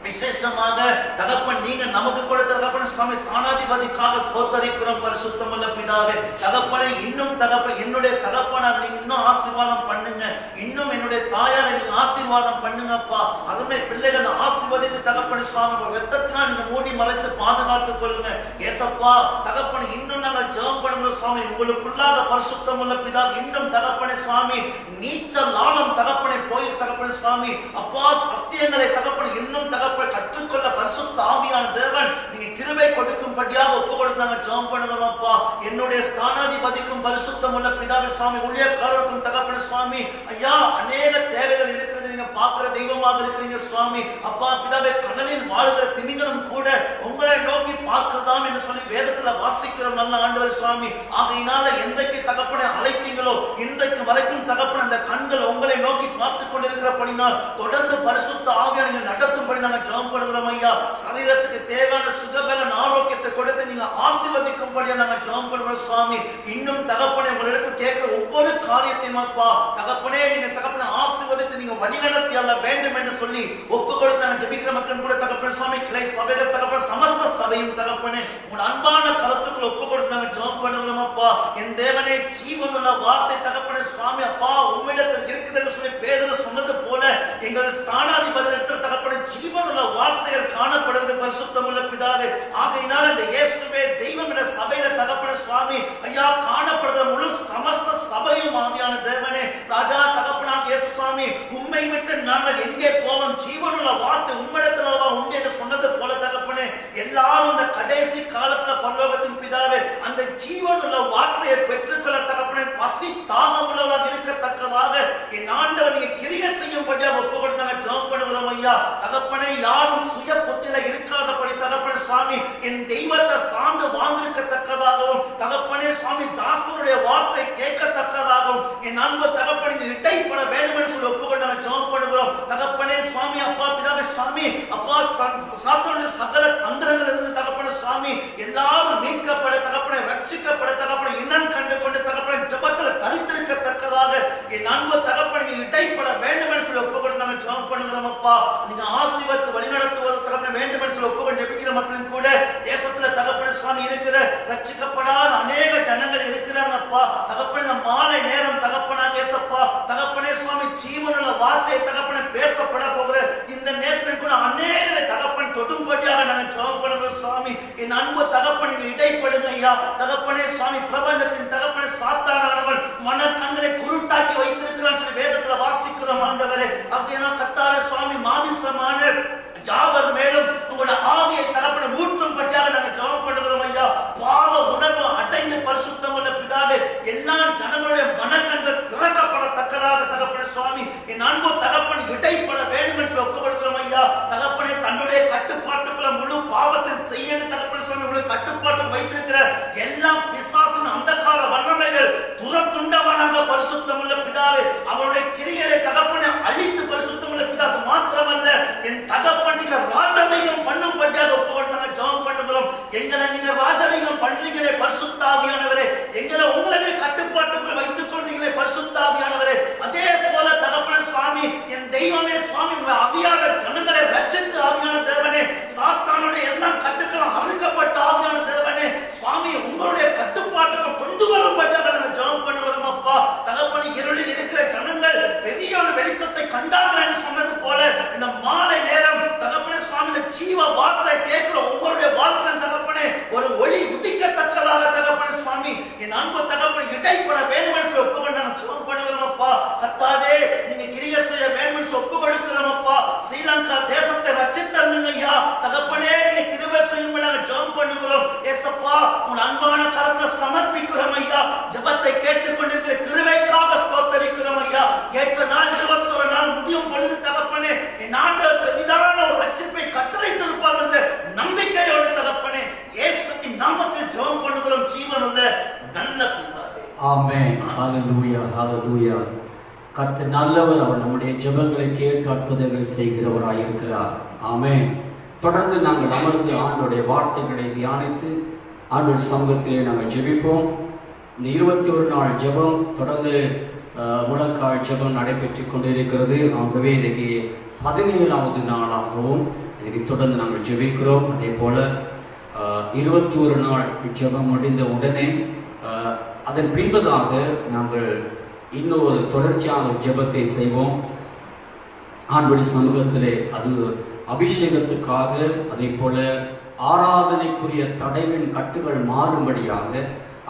விசேஷமாக தகப்பன் நீங்க நமக்கு கொடுத்த தகப்பன சுவாமி ஸ்தானாதிபதிக்காக ஸ்தோத்தரிக்கிறோம். பரிசுத்தமுள்ள பிதாவே தகப்பனை, இன்னும் தகப்பன் என்னுடைய தகப்பனார் நீங்க இன்னும் ஆசீர்வாதம் பண்ணுங்க, இன்னும் என்னுடைய தாயாரை நீங்க ஆசீர்வாதம் பண்ணுங்கப்பா. அருமை பிள்ளைகள் ஆசீர்வதித்து தகப்பனை சுவாமி ரத்தத்தினால் நீங்க மூடி மறைத்து பாதுகாத்துக் கொள்ளுங்க ஏசப்பா. தகப்பனை இன்னும் நாங்கள் ஜெபம் பண்ணுகிறோம் சுவாமி, உங்களுக்குள்ளாக பரிசுத்தமுள்ள பிதாவே இன்னும் தகப்பனை சுவாமி நீச்சல் ஆழம் தகப்பனை போய் தகப்பனை சுவாமி அப்பா, சத்தியங்களை தகப்பனை இன்னும் தகப்பனை கற்றுக்கொள்ள பரிசுத்த ஆவியான தேவன் நீங்க கிருபை கொடுக்கும்படியாக ஒப்பு கொடுத்து நாங்கள் ஜெபம் பண்ணுகிறோம் அப்பா. என்னுடைய ஸ்தானாதிபதிக்கும் பரிசுத்தமுள்ள பிதாவே சுவாமி, ஊழியக்காரருக்கும் தகப்பன சுவாமி ஐயா, அநேக தேவைகள் இருக்கிறது, நீங்க பார்க்கிற தெய்வமாக இருக்கிறீங்க சுவாமி அப்பா. பிதாவே, கடலில் வாழ்கிற திமிங்கலம் கூட உங்களை நோக்கி பார்க்கிறதாம் என்று சொல்லி வேதத்துல வாசிக்கிறோம் நல்ல ஆண்டவர் சுவாமி. ஆகையினால என்றைக்கு தகப்பனை அழைத்தீங்களோ இன்றைக்கு வரைக்கும் தகப்பன அந்த கண்கள் உங்களை நோக்கி பார்த்து கொண்டிருக்கிறபடினால் தொடர்ந்து பரிசுத்த ஆவியை நீங்க நடத்தும்படி நாங்கள் ஜெபம் பண்ணுகிறோம் ஐயா. சரீரத்துக்கு தேவையான சுகபலன் ஆரோக்கியத்தை கொடுத்து நீங்க ஆசீர்வதிக்கும்படியா நாங்கள் ஜெபம் பண்ணுகிறோம் சுவாமி. இன்னும் தகப்பனை உங்களிடத்தில் கேட்கிற ஒவ்வொரு காரியத்தையும் அப்பா தகப்பனே, நீங்க தகப்பனை ஆசீர்வதித்து நீங்க வழிநடத்தி அல்ல வேண்டும் என்று சொல்லி ஒப்பு கொடுத்து நாங்கள் ஜெபிக்கிற மக்களும் கூட தகப்பன சுவாமி, கிளை சபைகள் தகப்பன சமஸ்த சபையும் தகப்பனே உன் அன்பான கருத்துக்கள் ஒப்பு கொடுத்து நாங்கள் ஜெபம் பண்ணுகிறோம் அப்பா. என் தேவனே, ஜீவனுள்ள வார்த்தை தகப்பன சுவாமி அப்பா உம்மிடத்தில் இருக்குது என்று சொல்லி பேதுரு சொன்னது போல எங்கள் ஸ்தானாதிபதிகள் தகப்பன ஜீவனுள்ள வார்த்தைகள் காணப்படுவது பரிசுத்தமுள்ள பிதாவே. ஆகையினால் இந்த இயேசுவே தெய்வம் என்ற சபையில தகப்பன சுவாமி ஐயா காணப்படுகிற முழு சமஸ்த சபையும் ஆவியான தேவனே ராஜா தகப்பனாக இயேசு சுவாமி, உம்மை விட்டு நாங்கள் எங்கே போவோம்? ஜீவனுள்ள வார்த்தை உம்மிடத்தில் உண்டு என்று சொன்னது போல தகப்பனே, எல்லாரும் இந்த கடைசி காலத்துல பரலோகத்தின் பிதாவே அந்த ஜீவனுள்ள வார்த்தையை பெற்றுக்கொள்ள தகப்பனே பசி தாகம் உள்ளவர்களாக இருக்கத்தக்கதாக என் ஆண்டவர் நீங்க கிரியை செய்யும்படியாக ஒப்பு கொடுத்து நாங்கள் ஜெபம் பண்ணுகிறோம் ஐயா. தகப்பனே, யாரும் சுய புத்தியில இருக்காதபடி தகப்பனே சுவாமி என் தெய்வத்தை சார்ந்து வாழ்ந்திருக்கத்தக்கதாகவும் தகப்பனே சுவாமி தாசனுடைய வார்த்தை கேட்கத்தக்கதாகவும் என் அன்பு தகப்பனை இடைப்பட வேண்டும் என்று சொல்லி ஒப்புக்கொண்டு நாங்கள் ஜெபம் பண்ணுகிறோம் தகப்பனே சுவாமி அப்பா. பிதாவே சுவாமி அப்பா, சாத்தானுடைய சகல தந்திரங்கள் இருந்து தகப்பனே சுவாமி எல்லாரும் மீட்கப்பட தகப்பனை ரட்சிக்கப்பட தகப்பனை இன்னும் கண்டு கொண்டு தகப்பனை ஜெபத்தில் தரித்திருக்கத்தக்கதாக என் அன்பு தகப்பனை இடைப்பட வேண்டும் என்று சொல்லி ஒப்புக்கொண்டு நாங்கள் ஜெபம் பண்ணுகிறோம் அப்பா. நீங்க ஆசீர்வதித்து வழிநடத்துவது தகப்பனை வேண்டும் என்று சொல்லி ஒப்புக்கொண்டு ஜெபிக்கிற மக்களும் கூட தேசத்துல தகப்பனே சுவாமி, பிரபஞ்சத்தின் தகப்பனே சாத்தானவன் மன கண்களை குருட்டாக்கி வைத்திருக்கிறான் சொல்லி வேதத்துல வாசிக்கிறோம் ஆண்டவரே. அப்படின்னா கர்த்தாவே சுவாமி, மாமிசமான யாவர் மேலும் உங்களோட ஆவியை தகப்பனை ஊற்றும் பற்றியாக நாங்கள் ஜெபம் பண்ணுகிறோம் ஐயா. பாவ உணர்வு அடைந்து பரிசுத்தம் உள்ள பிதாவே, எல்லா ஜனங்களுடைய மனக்கண்கள் திறக்கப்படத்தக்கதாக தகப்பன சுவாமி, என் அன்பு தகப்பன் இடைப்பட வேண்டும் என்று ஒப்புக் கொடுக்கிறோம் ஐயா. தகப்பனே தன்னுடைய கட்டுப்பாட்டுக்குள்ள முழு பாவத்தை செய்ய தகப்பன சுவாமி உங்களை கட்டுப்பாட்டுக்கு வைத்திருக்கிற எல்லா பிசாசின் அந்தகார வல்லமைகள் துரத்துண்டவனாக பரிசுத்தம் உள்ள பிதாவே, அவருடைய கிரியைகளை தகப்பனை அழித்து பரிசுத்தம் உள்ள பிதா. மாத்திரமல்ல, என் தகப்பன் நீங்க ராஜரீகம் பண்ணும் பற்றியாக ஒப்புக்கொண்டு நாங்கள் ஜெபம் பண்ணுகிறோம். எங்களை நீங்க ராஜரீகம் பண்றீங்களே பரிசுத்த ஆவியானவரே, எங்களை உங்களை கட்டுப்பாட்டுக்குள் வைத்துக் கொள்றீங்களே பரிசுத்த ஆவியானவரே. அதே போல தகப்பன சுவாமி, என் தெய்வமே சுவாமி, ஆவியான ஜனங்களை ரட்சித்து ஆவியான தேவனே, சாத்தானுடைய எல்லாம் கட்டுக்களும் அறுக்கப்பட்ட ஆவியான தேவனே சுவாமி, உங்களுடைய கட்டுப்பாட்டுக்கு கொண்டு வரும் பற்றியாக நாங்கள் ஜெபம் பண்ணுகிறோம் அப்பா. தகப்பனே, இருளில் இருக்கிற ஜனங்கள் பெரிய ஒரு வெளிச்சத்தை கண்டார்கள் என்று சொன்னது போல இந்த மாலை நேரம் தகப்பனே சுவாமி, இந்த ஜீவ வார்த்தை கேட்கிற ஒவ்வொருடைய வாழ்க்கை தகப்பனே ஒரு ஒளி உதிக்கத்தக்கதாக தகப்பனே சுவாமி, என் அன்பு தகப்பனை இடைப்பட வேண்டும் என்று ஒப்புக்கொண்டு நாங்கள் ஜெபம் பண்ணுகிறோம் அப்பா. கர்த்தாவே, நீங்க கிரியை செய்ய வேண்டும் என்று ஒப்புக் கொடுக்கிறோம் அப்பா. ஸ்ரீலங்கா தேசத்தை ரட்சித்தருங்க ஐயா. தகப்பனே, நீங்க கிருபை செய்யும் நாங்கள் ஜெபம் பண்ணுகிறோம் ஏசப்பா. உன் அன்பான கரத்துல சமர்ப்பிக்கிறோம் ஐயா. ஜெபத்தை கேட்டுக்கொண்டிருக்கிற கிருபைக்காக ஸ்தோத்தரிக்கிறோம் ஐயா. கேட்ட நாள் 21 நாள் முடியும் பொழுது தகப்பனே, என் ஆண்டவர் பெரிதான ஒரு ரட்சிப்பை கட்டளைத்திருப்பார் என்ற நம்பிக்கையோடு தகப்பனே இயேசுவின் நாமத்தில் ஜெபம் பண்ணுகிறோம் ஜீவனுள்ள நல்ல பிதாவே. ஆமென். ஹalleluya, ஹalleluya. கர்த்தர் நல்லவர். அவர் நம்முடைய ஜெபங்களை கேட்டு அற்புதங்களை செய்கிறவராய் இருக்கிறார். ஆமென். தொடர்ந்து நாங்கள் அமர்ந்து ஆண்டவருடைய வார்த்தைகளை தியானித்து ஆண்டவர் சமூகத்திலே நாங்கள் ஜெபிப்போம். இந்த 21 நாள் ஜெபம் தொடர்ந்து முழங்கால் ஜெபம் நடைபெற்று கொண்டிருக்கிறது. ஆகவே இன்னைக்கு 17வது நாளாகவும் இன்னைக்கு தொடர்ந்து நாங்கள் ஜெபிக்கிறோம். அதே போல 21 நாள் ஜெபம் முடிந்த உடனே அதன் பின்பதாக நாங்கள் இன்னொரு தொடர்ச்சியான ஜெபத்தை செய்வோம். ஆண்டவருடைய சமூகத்திலே அது அபிஷேகத்துக்காக, அதே போல ஆராதனைக்குரிய தடைவின் கட்டுகள் மாறும்படியாக,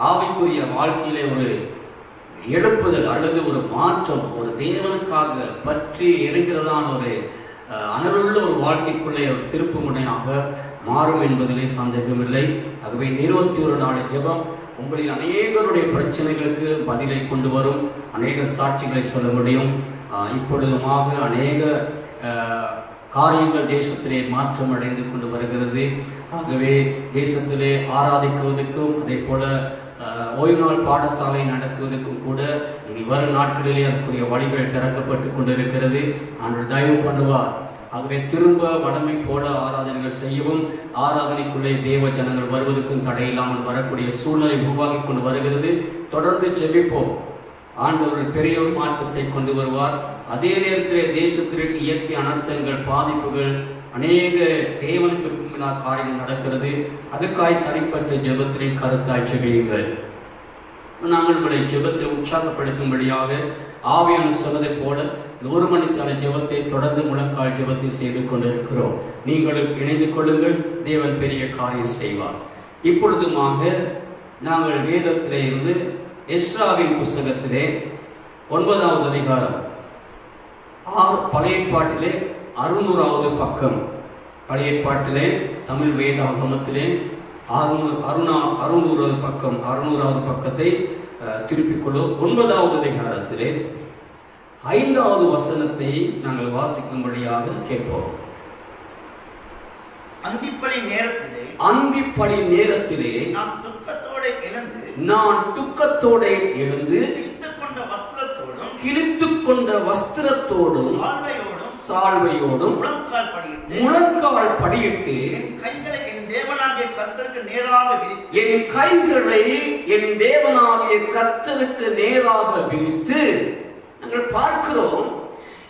ஆவிக்குரிய வாழ்க்கையிலே ஒரு எழுப்புதல் அல்லது ஒரு மாற்றம், ஒரு தேவனுக்காக பற்றி எரிகிறதான ஒரு அனலுள்ள ஒரு வாழ்க்கைக்குள்ளே ஒரு திருப்பு முனையாக மாறும் என்பதிலே சந்தேகமில்லை. ஆகவே 21 நாள் ஜெபம் உங்களில் அநேகருடைய பிரச்சனைகளுக்கு பதிலை கொண்டு வரும். அநேக சாட்சிகளை சொல்ல முடியும். இப்பொழுதுமாக அநேக காரியங்கள் தேசத்திலே மாற்றம் அடைந்து கொண்டு வருகிறது. ஆகவே தேசத்திலே ஆராதிக்குவதற்கும் அதே போல ஓய்வு நாள் பாடசாலை நடத்துவதற்கும் கூட இனி வரும் நாட்களிலே அதற்குரிய வழிகள் திறக்கப்பட்டு கொண்டிருக்கிறது. ஆண்டவர் தயவு பண்ணுவார். ஆகவே திரும்ப வடமை போல ஆராதனைகள் செய்யவும், ஆராதனைக்குள்ளே தேவ ஜனங்கள் வருவதற்கும் தடையில்லாமல் வரக்கூடிய சூழ்நிலை உருவாகி கொண்டு வருகிறது. தொடர்ந்து ஜெபிப்போம். ஆண்டவர் பெரிய ஒரு மாற்றத்தை கொண்டு வருவார். அதே நேரத்திலே தேசத்திற்கு இயற்கை அனர்த்தங்கள், பாதிப்புகள், அநேக தேவனுக்கு விருப்பமில்லா காரியங்கள் நடக்கிறது. அதுக்காய் தனிப்பட்ட ஜெபத்திலே கருத்தாய் ஜெபியுங்கள். நாங்கள் உங்களை ஜெபத்தை உற்சாகப்படுத்தும்படியாக ஆவியானவர் சொன்னதை போல 1 மணிக்கால ஜெபத்தை தொடர்ந்து முழங்கால் ஜெபத்தை செய்து கொண்டிருக்கிறோம். நீங்களும் இணைந்து கொள்ளுங்கள். தேவன் பெரிய காரியம் செய்வார். இப்பொழுதுமாக நாங்கள் வேதத்திலே இருந்து எஸ்ராவின் புஸ்தகத்திலே 9வது அதிகாரம் பழைய ஏற்பாட்டிலே 600வது பக்கம், பழைய ஏற்பாட்டிலே தமிழ் வேதாகமத்திலே 600வது பக்கம், 600வது பக்கத்தை திருப்பிக் கொள்ளும். 9வது அதிகாரத்திலே 5வது வசனத்தை நாங்கள் வாசிக்கும்படியாக கேட்போம். அந்திப்பழி நேரத்திலே நான் துக்கத்தோட எழுந்து கிழித்துக்கொண்ட வஸ்திரத்தோடும் சால்வையோடும் முழங்கால் படியிட்டு என் கைகளை என் தேவனாகிய கர்த்தருக்கு நேராக விரித்து. நாங்கள் பார்க்கிறோம்,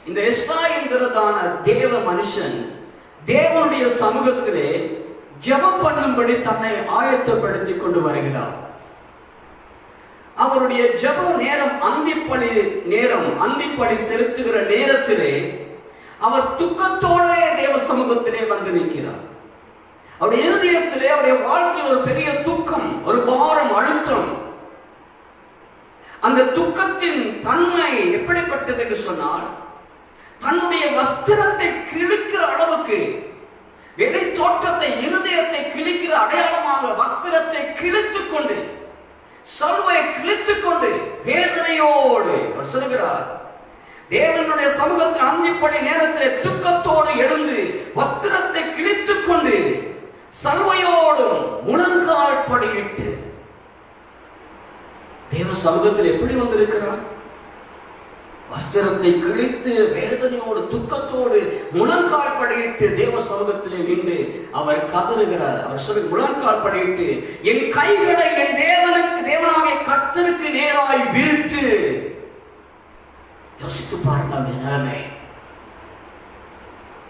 இந்த எஸ்ரா என்கிறதான தேவ மனுஷன் தேவனுடைய சமூகத்திலே ஜெபம் பண்ணும்படி தன்னை ஆயத்தப்படுத்திக் கொண்டு வருகிறார். அவருடைய ஜெப நேரம் அந்திப்பழி செலுத்துகிற நேரத்திலே அவர் துக்கத்தோட தேவ சமூகத்திலே வந்து நிற்கிறார். அவருடைய இருதயத்திலே, அவருடைய வாழ்க்கையில் ஒரு பெரிய துக்கம், ஒரு பாரம், அழுத்தம். அந்த துக்கத்தின் தன்மை எப்படிப்பட்டது என்று சொன்னால், தன்னுடைய வஸ்திரத்தை கிழிக்கிற அளவுக்கு, வெளி தோற்றத்தை, இருதயத்தை கிழிக்கிற அடையாளமாக வஸ்திரத்தை கிழித்துக் கொண்டு, சல்வையை கிழித்துக் கொண்டு வேதனையோடு அவர் சொல்கிறார், தேவனுடைய சமூகத்தில் அந்திப்படி நேரத்தில் துக்கத்தோடு எழுந்து வஸ்திரத்தை கிழித்துக் கொண்டு சல்வையோடும் முழங்கால் படியிட்டு தேவ சமூகத்தில் எப்படி வந்திருக்கிறார்? வஸ்திரத்தை கிழித்து வேதனையோடு துக்கத்தோடு முழங்கால் படியிட்டு தேவ சமூகத்திலே நின்று அவர் கதறுகிறார். அவர் சொல்லி முழங்கால் படியிட்டு, என் கைகளை என் தேவனாகிய கர்த்தருக்கு நேராய் விரித்து. யோசித்து பாருங்கள் நிலைமை.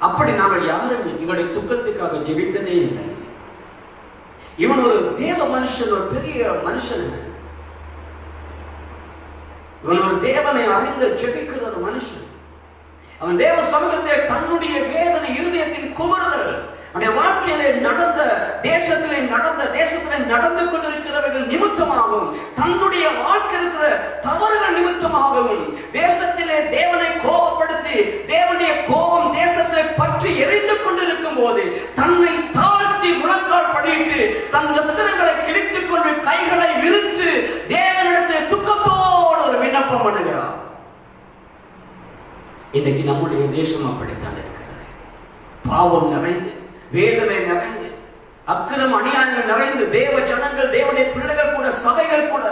அப்படி நாங்கள் யாரும் இவனுடைய துக்கத்துக்காக ஜெபித்ததே இல்லை. இவன் ஒரு தேவ மனுஷன், ஒரு பெரிய மனுஷன். இவன் ஒரு தேவனை அறிந்து ஜெபிக்கிற ஒரு மனுஷன். அவன் தேவ சமூகத்தை தன்னுடைய வேதனை, இருதயத்தின் குமறுதல், அவனுடைய வாழ்க்கையிலே நடந்த, தேசத்திலே நடந்து கொண்டிருக்கிறவர்கள் நிமித்தமாகவும், தன்னுடைய வாழ்க்கை இருக்கிற தவறுகள் நிமித்தமாகவும், தேசத்திலே தேவனை கோபப்படுத்தி, தேவனுடைய கோபம் தேசத்திலே பற்றி எரிந்து கொண்டிருக்கும் போது தன்னை தாழ்த்தி முழங்கால் படியிட்டு தன் வஸ்திரங்களை கிழித்துக் கொண்டு கைகளை விரித்து தேவனிடத்தில் துக்கத்தோடு ஒரு விண்ணப்பம் பண்ணுகிறார். இன்னைக்கு நம்முடைய தேசம் அப்படித்தான் இருக்கிறது. பாவம் நிறைந்து, வேதனை நிறைந்து, அக்கிரம் அநியாயங்கள் நிறைந்து, தேவ ஜனங்கள், தேவனுடைய பிள்ளைகள் கூட, சபைகள் கூட,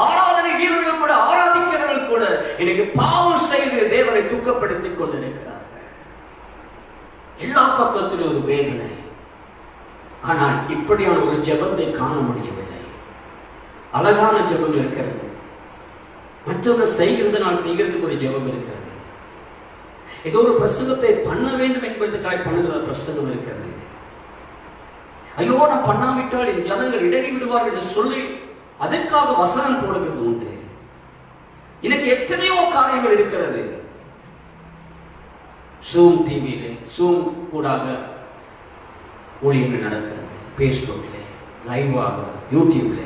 ஆராதனை வீரர்கள் கூட, ஆராதிக்கிறவர்கள் கூட இன்னைக்கு பாவம் செய்து தேவனை துக்கப்படுத்திக் கொண்டிருக்கிறார்கள். எல்லா பக்கத்திலும் ஒரு வேதனை. ஆனால் இப்படியான ஒரு ஜெபத்தை காண முடியவில்லை. அழகான ஜெபம் இருக்கிறது, மற்றவர்கள் செய்கிறதுனால் செய்கிறதுக்கு ஒரு ஜெபம் இருக்கிறது. ஏதோ ஒரு பிரசங்கத்தை பண்ண வேண்டும் என்பதற்காக பண்ணுகிற பிரசங்கம் இருக்கிறது. ஐயோ நான் பண்ணாவிட்டால் என் ஜனங்கள் இடறி விடுவார்கள் என்று சொல்லி அதற்காக வசனம் போடுகிறது உண்டு. எனக்கு எத்தனையோ காரியங்கள் இருக்கிறது. ஜூம் டிவியிலே, ஜூம் கூடாக ஊழியங்கள் நடக்கிறது, பேஸ்புக்கிலே, லைவாக, யூடியூப்ல,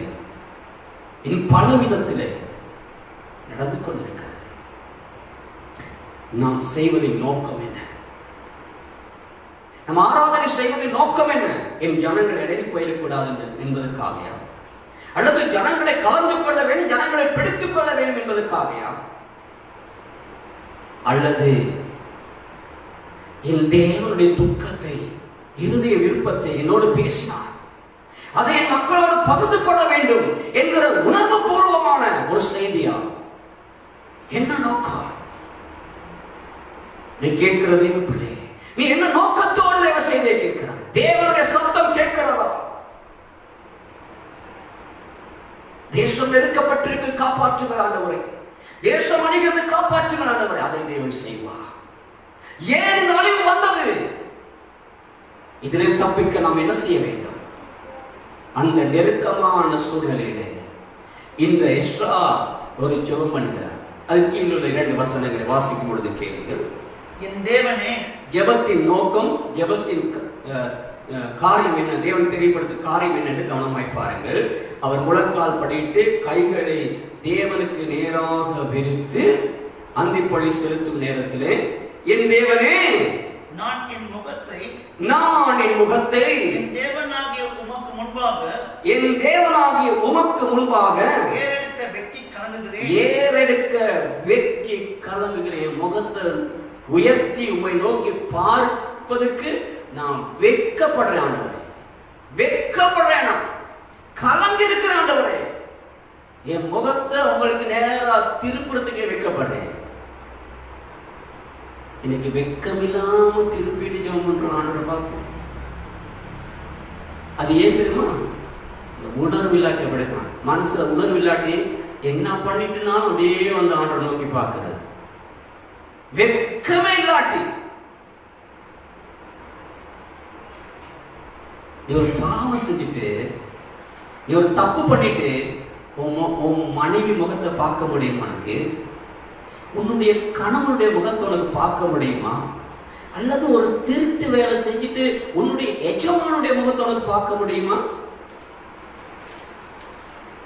இன்னும் பல விதத்திலே நடந்து கொண்டிருக்கிறது. நாம் செய்வதின் நோக்கம் என்ன? நம்ம ஆராதனை செய்வதின் நோக்கம் என்ன? என் ஜனங்கள் இடையே போயிடக்கூடாது என்பதற்காகயா? அல்லது ஜனங்களை கலந்து கொள்ள வேண்டும், ஜனங்களை பிடித்துக் கொள்ள வேண்டும் என்பதற்காகயா? அல்லது என் தேவனுடைய துக்கத்தை, இருதய விருப்பத்தை என்னோடு பேசினார், அதை என் மக்களோடு பகிர்ந்து கொள்ள வேண்டும் என்கிற உணர்வு பூர்வமான ஒரு செய்தியா? என்ன நோக்கம்? நீ கேட்கிறது பிள்ளை, நீ என்ன நோக்கத்தோடு தேவ செய்தியை கேட்கிறார்? தேவனுடைய சத்தம் கேட்கிறதா? தேசம் நெருக்கப்பட்டிருக்கு, காப்பாற்றுங்கள் ஆண்டவரே. தேசம் அணிகிறது, காப்பாற்றுங்கள் ஆண்டவரே. அதை தேவன் செய்வார். ஏன் இந்த அழிவு வந்தது? இதிலே தப்பிக்க நாம் என்ன செய்ய வேண்டும்? அந்த நெருக்கமான சூழ்நிலையிலே இந்த எஸ்ரா ஒரு ஜெபம் பண்ணுகிறார். அது கீழே உள்ள 2 வசனங்களை வாசிக்கும் பொழுது கேளுங்கள். என் தேவனே, ஜெபத்தின் நோக்கம், ஜெபத்தின் காரியம் என்ன, தேவன் தெரியப்படுத்தும் காரியம் என்ன என்று கவனமாய் பாருங்கள். அவர் முழங்கால் படியிட்டு கைகளை தேவனுக்கு நேராக விரித்து அந்திப்பழி செலுத்தும் நேரத்திலே, என் தேவனே, நான் என் முகத்தை என் தேவனாகிய உமக்கு முன்பாக ஏறெடுக்க வெட்கி கலங்குகிறேன். முகத்தை உயர்த்தி உம்மை நோக்கி பார்ப்பதற்கு நான் வெட்கப்படுறேன் ஆண்டவரே. வெட்கப்படுறேன், நான் கலங்கி இருக்கிறேன் ஆண்டவரே. என் முகத்தை உங்களுக்கு நேரா திருப்புறதுக்கு வெட்கப்படுறேன். இன்னைக்கு வெட்கமில்லாம திருப்பிட்டு ஜெபம் பண்றோம் ஆண்டவரை பார்த்து. அது ஏன் தெரியுமா? உணர்வு இல்லாட்டி அப்படித்தான். மனசுல உணர்வு இல்லாட்டி என்ன பண்ணிட்டுனாலும் அப்படியே வந்து ஆண்டவரை நோக்கி பார்க்கிறது. வெட்கமே இல்லாட்டி, நீ ஒரு பாவம் செஞ்சுட்டு, நீ ஒரு தப்பு பண்ணிட்டு உன் மனைவி முகத்தை பார்க்க முடியுமா? உனக்கு உன்னுடைய கணவனுடைய முகத்தை உனக்கு பார்க்க முடியுமா? அல்லது ஒரு திருட்டு வேலை செஞ்சுட்டு உன்னுடைய எஜமானுடைய முகத்தோட பார்க்க முடியுமா?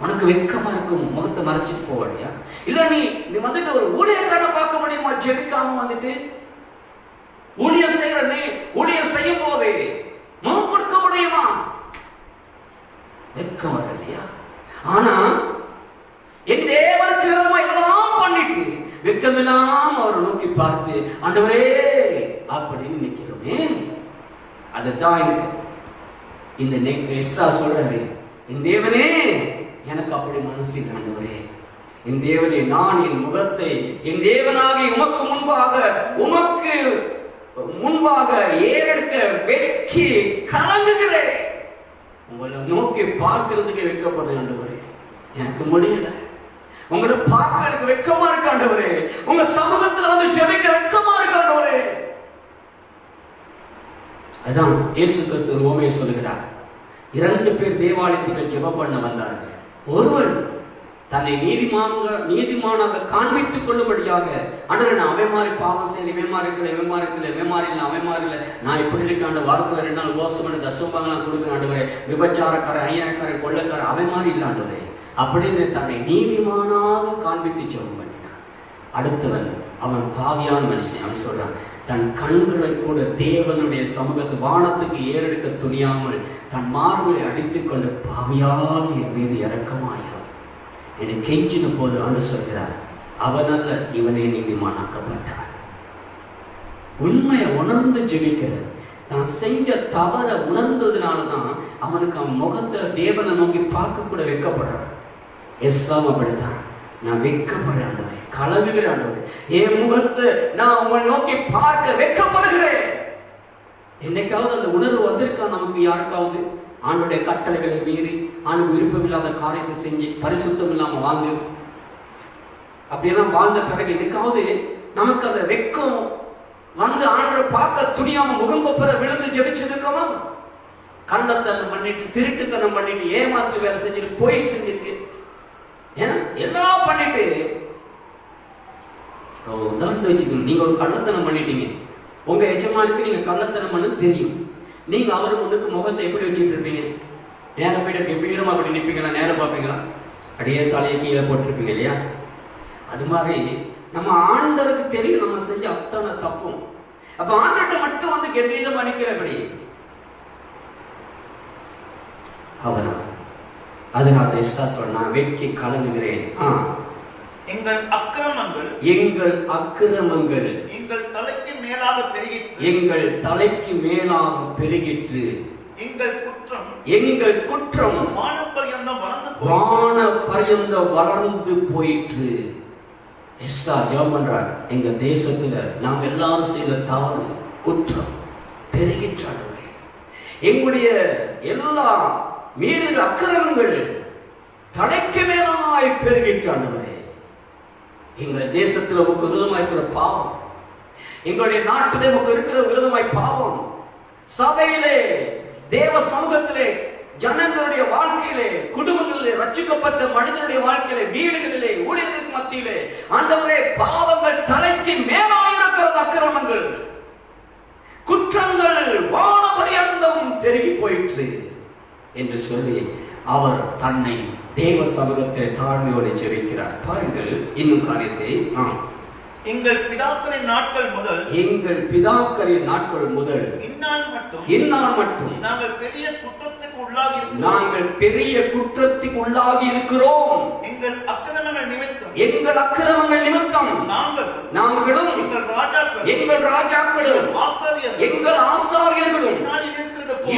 உனக்கு வெக்கமா இருக்கும், முகத்தை மறைச்சிட்டு போவாடியா? இல்ல நீ வந்துட்டு ஒரு ஊழியக்காரனை பார்க்க முடியுமா? ஜெபிக்காம வந்துட்டு ஊழியர் செய்யற நீ ஊழியர் செய்யும் போது முகம் கொடுக்க முடியுமா? வெக்கம் வர இல்லையா? ஆனா என் தேவனுக்கு விரோதமா எல்லாம் பண்ணிட்டு வெக்கமெல்லாம் அவரை நோக்கி பார்த்து ஆண்டவரே அப்படின்னு நிக்கிறோமே, அதுதான் இந்த எஸ்ரா சொல்றாரு, என் தேவனே எனக்கு அப்படி மனசு ஆண்டவரே, என் தேவனே நான் என் முகத்தை என் தேவனாக உமக்கு முன்பாக ஏறெடுக்க வெட்கி கலங்குகிறேன். உங்களை நோக்கி பார்க்கிறதுக்கு வெட்கப்படுறேன் ஆண்டவரே, எனக்கு முடியல. உங்களை பார்க்க எனக்கு வெட்கமா இருக்கு ஆண்டவரே, உங்க சமூகத்துல வந்து ஜெபிக்க வெட்கமா இருக்கு ஆண்டவரே. அதான் இயேசு கிறிஸ்து உவமையை சொல்லுகிறார். 2 பேர் தேவாலயத்தில் ஜெபம் பண்ண வந்தார்கள். ஒருவன் தன்னை நீதிமானாக காண்பித்துக் கொள்ளும்படியாக, ஆண்டவரே நான் அவன் மாதிரி பாவம் செய்யல, இவன் மாதிரி இல்லை, நான் இப்படி இருக்க வாரத்தில் 2 நாள் உபவாசம் பண்ணி தசமபாகம்லாம் கொடுக்குறேன் ஆண்டவரே, விபச்சாரக்காரன், அநியாயக்காரன், கொள்ளைக்காரன் அவன் மாதிரி இல்லை ஆண்டவரே அப்படின்னு தன்னை நீதிமானாக காண்பித்து ஜெபம் பண்ணினான். அடுத்தவன் அவன் பாவியான மனுஷன். அவன் சொல்றான், தன் கண்களை கூட தேவனுடைய சமூகத்து வானத்துக்கு ஏறெடுக்க துணியாமல் தன் மார்பை அடித்துக் கொண்டு பாவியாகி என் மீது இரக்கமாயிரும் என்னை கெஞ்சின போது ஆண்டு சொல்கிறார், அவனல்ல இவனே நீதிமானாக்கப்பட்டான். உண்மையை உணர்ந்து ஜெபிக்கிறது, தான் செஞ்ச தவற உணர்ந்ததுனாலதான் அவனுக்கு அவன் முகத்தை தேவனை நோக்கி பார்க்க கூட வெட்கப்படுறான். எஸ்ராம் அப்படித்தான், நான் வெட்கப்படுறேன் ஆண்டவரே, கலங்குகிறேன் ஆண்டவரே, என் முகத்தை நான் உங்களை நோக்கி பார்க்க வெட்கப்படுகிறேன். என்னைக்காவது அந்த உணர்வு வந்திருக்கா நமக்கு? யாருக்காவது ஆண்டுடைய கட்டளைகளை மீறி ஆணுக்கு விருப்பம் இல்லாத காரியத்தை செஞ்சு பரிசுத்தம் இல்லாம வாழ்ந்து அப்படியெல்லாம் வாழ்ந்த பிறகு என்னைக்காவது நமக்கு அந்த வெக்கம் வந்து ஆண்டரை பார்க்க துணியாம முகம்பெற விழுந்து ஜெபிச்சிருக்கோமா? கள்ளத்தனம் பண்ணிட்டு, திருட்டுத்தனம் பண்ணிட்டு, ஏமாற்று வேலை செஞ்சுட்டு, பொய் செஞ்சிருக்கு, எல்லாம் பண்ணிட்டு வச்சுக்கணும். நீங்க ஒரு கள்ளத்தனம் பண்ணிட்டீங்க, உங்க எஜமானுக்கு நீங்க கள்ளத்தனம் பண்ணு தெரியும். நீங்க அவர் முன்னுக்கு முகத்தை எப்படி வச்சுட்டு இருப்பீங்க? நேரம் போயிட்டு எப்படிமா அப்படி நிற்பீங்களா? நேரம் பார்ப்பீங்களா? அப்படியே தலையை கீழே போட்டிருப்பீங்க இல்லையா? அது மாதிரி நம்ம ஆண்டவருக்கு தெரியும் நம்ம செஞ்ச அத்தனை தப்பும். அப்ப ஆண்டவர்கிட்ட மட்டும் வந்து கெம்பீரம் அணிக்கிறபடி அவனா அதனால எஸ்ரா சொன்னா, வெட்கி கலங்குகிறேன். எங்கள் அக்கிரமங்கள் எங்கள் தலைக்கு மேலாக பெருகிற்று. எங்கள் குற்றம் வானபரியந்தம் வளர்ந்து போயிற்று. எஸ்ரா ஜெபம் பண்றார், எங்க தேசத்துல நாங்க எல்லாரும் செய்த தவறு குற்றம் பெருகிற்றாங்க. எங்களுடைய எல்லா மீறின அக்கிரமங்கள் தலைக்கு மேலாய் பெருகிற்றாண்டவரே. எங்கள் தேசத்தில் உமக்கு விரோதமாய் இருக்கிற பாவம், எங்களுடைய நாட்டிலே உமக்கு இருக்கிற விரோதமாய் பாவம், சபையிலே, தேவ சமூகத்திலே, ஜனங்களுடைய வாழ்க்கையிலே, குடும்பங்களிலே, ரட்சிக்கப்பட்ட மனிதனுடைய வாழ்க்கையிலே, வீடுகளிலே, ஊழியர்களுக்கு மத்தியிலே ஆண்டவரே பாவங்கள் தலைக்கு மேலாயிருக்கிறது. அக்கிரமங்கள் குற்றங்கள் வானபரியந்தம் பெருகி போயிற்று என்று சொல்லி அவர் தன்னை தேவ சமூகத்தில் தாழ்மையோடு ஜெபிக்கிறார். பாருங்கள் இன்னும் காரியத்தை. எங்கள் பிதாக்களின் நாட்கள் முதல் இந்நாள் மட்டும் நாங்கள் பெரிய குற்றத்துக்கு உள்ளாகி இருக்கிறோம். எங்கள் அக்கிரமங்கள் நிமித்தம் நாங்களும் எங்கள் ராஜாக்களும் எங்கள் ஆசாரியர்களும்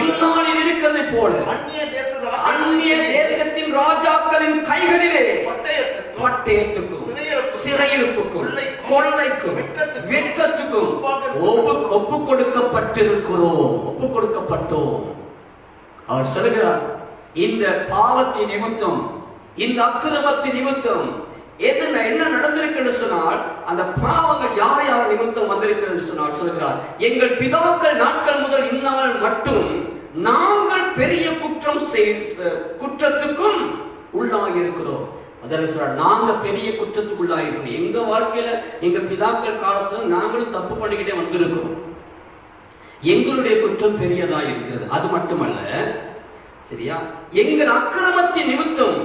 இந்நாளில் இருக்கிறது போல அந்நிய தேசத்தின் ராஜாக்களின் கைகளிலே பட்டயத்துக்கும் சிறையிருப்புக்கும் கொள்ளைக்கும் வெட்கத்துக்கும் ஒப்பு கொடுக்கப்பட்டோம். அவர் சொல்கிறார், இந்த பாவத்தின் நிமித்தம், இந்த அக்கிரமத்தின் நிமித்தம் என்ன நடந்திருக்கு சொன்னால், அந்த பாவங்கள் யார் யார் நிமித்தம் வந்திருக்கிறது சொன்னால் சொல்கிறார், எங்கள் பிதாக்கள் நாட்கள் முதல் இந்நாள் மட்டும் நாங்கள் பெரிய குற்றத்துக்கும் உள்ளாகி இருக்கிறோம். அதாவது நாங்க பெரிய குற்றத்துக்கு உள்ளாகி இருக்கிறோம். எங்க வாழ்க்கையில எங்க பிதாக்கள் காலத்துல நாங்களும் தப்பு பண்ணிக்கிட்டே வந்திருக்கிறோம். எங்களுடைய குற்றம் பெரியதா இருக்கிறது. அது மட்டுமல்ல, சரியா, எங்கள் அக்கிரமத்தின் நிமித்தம்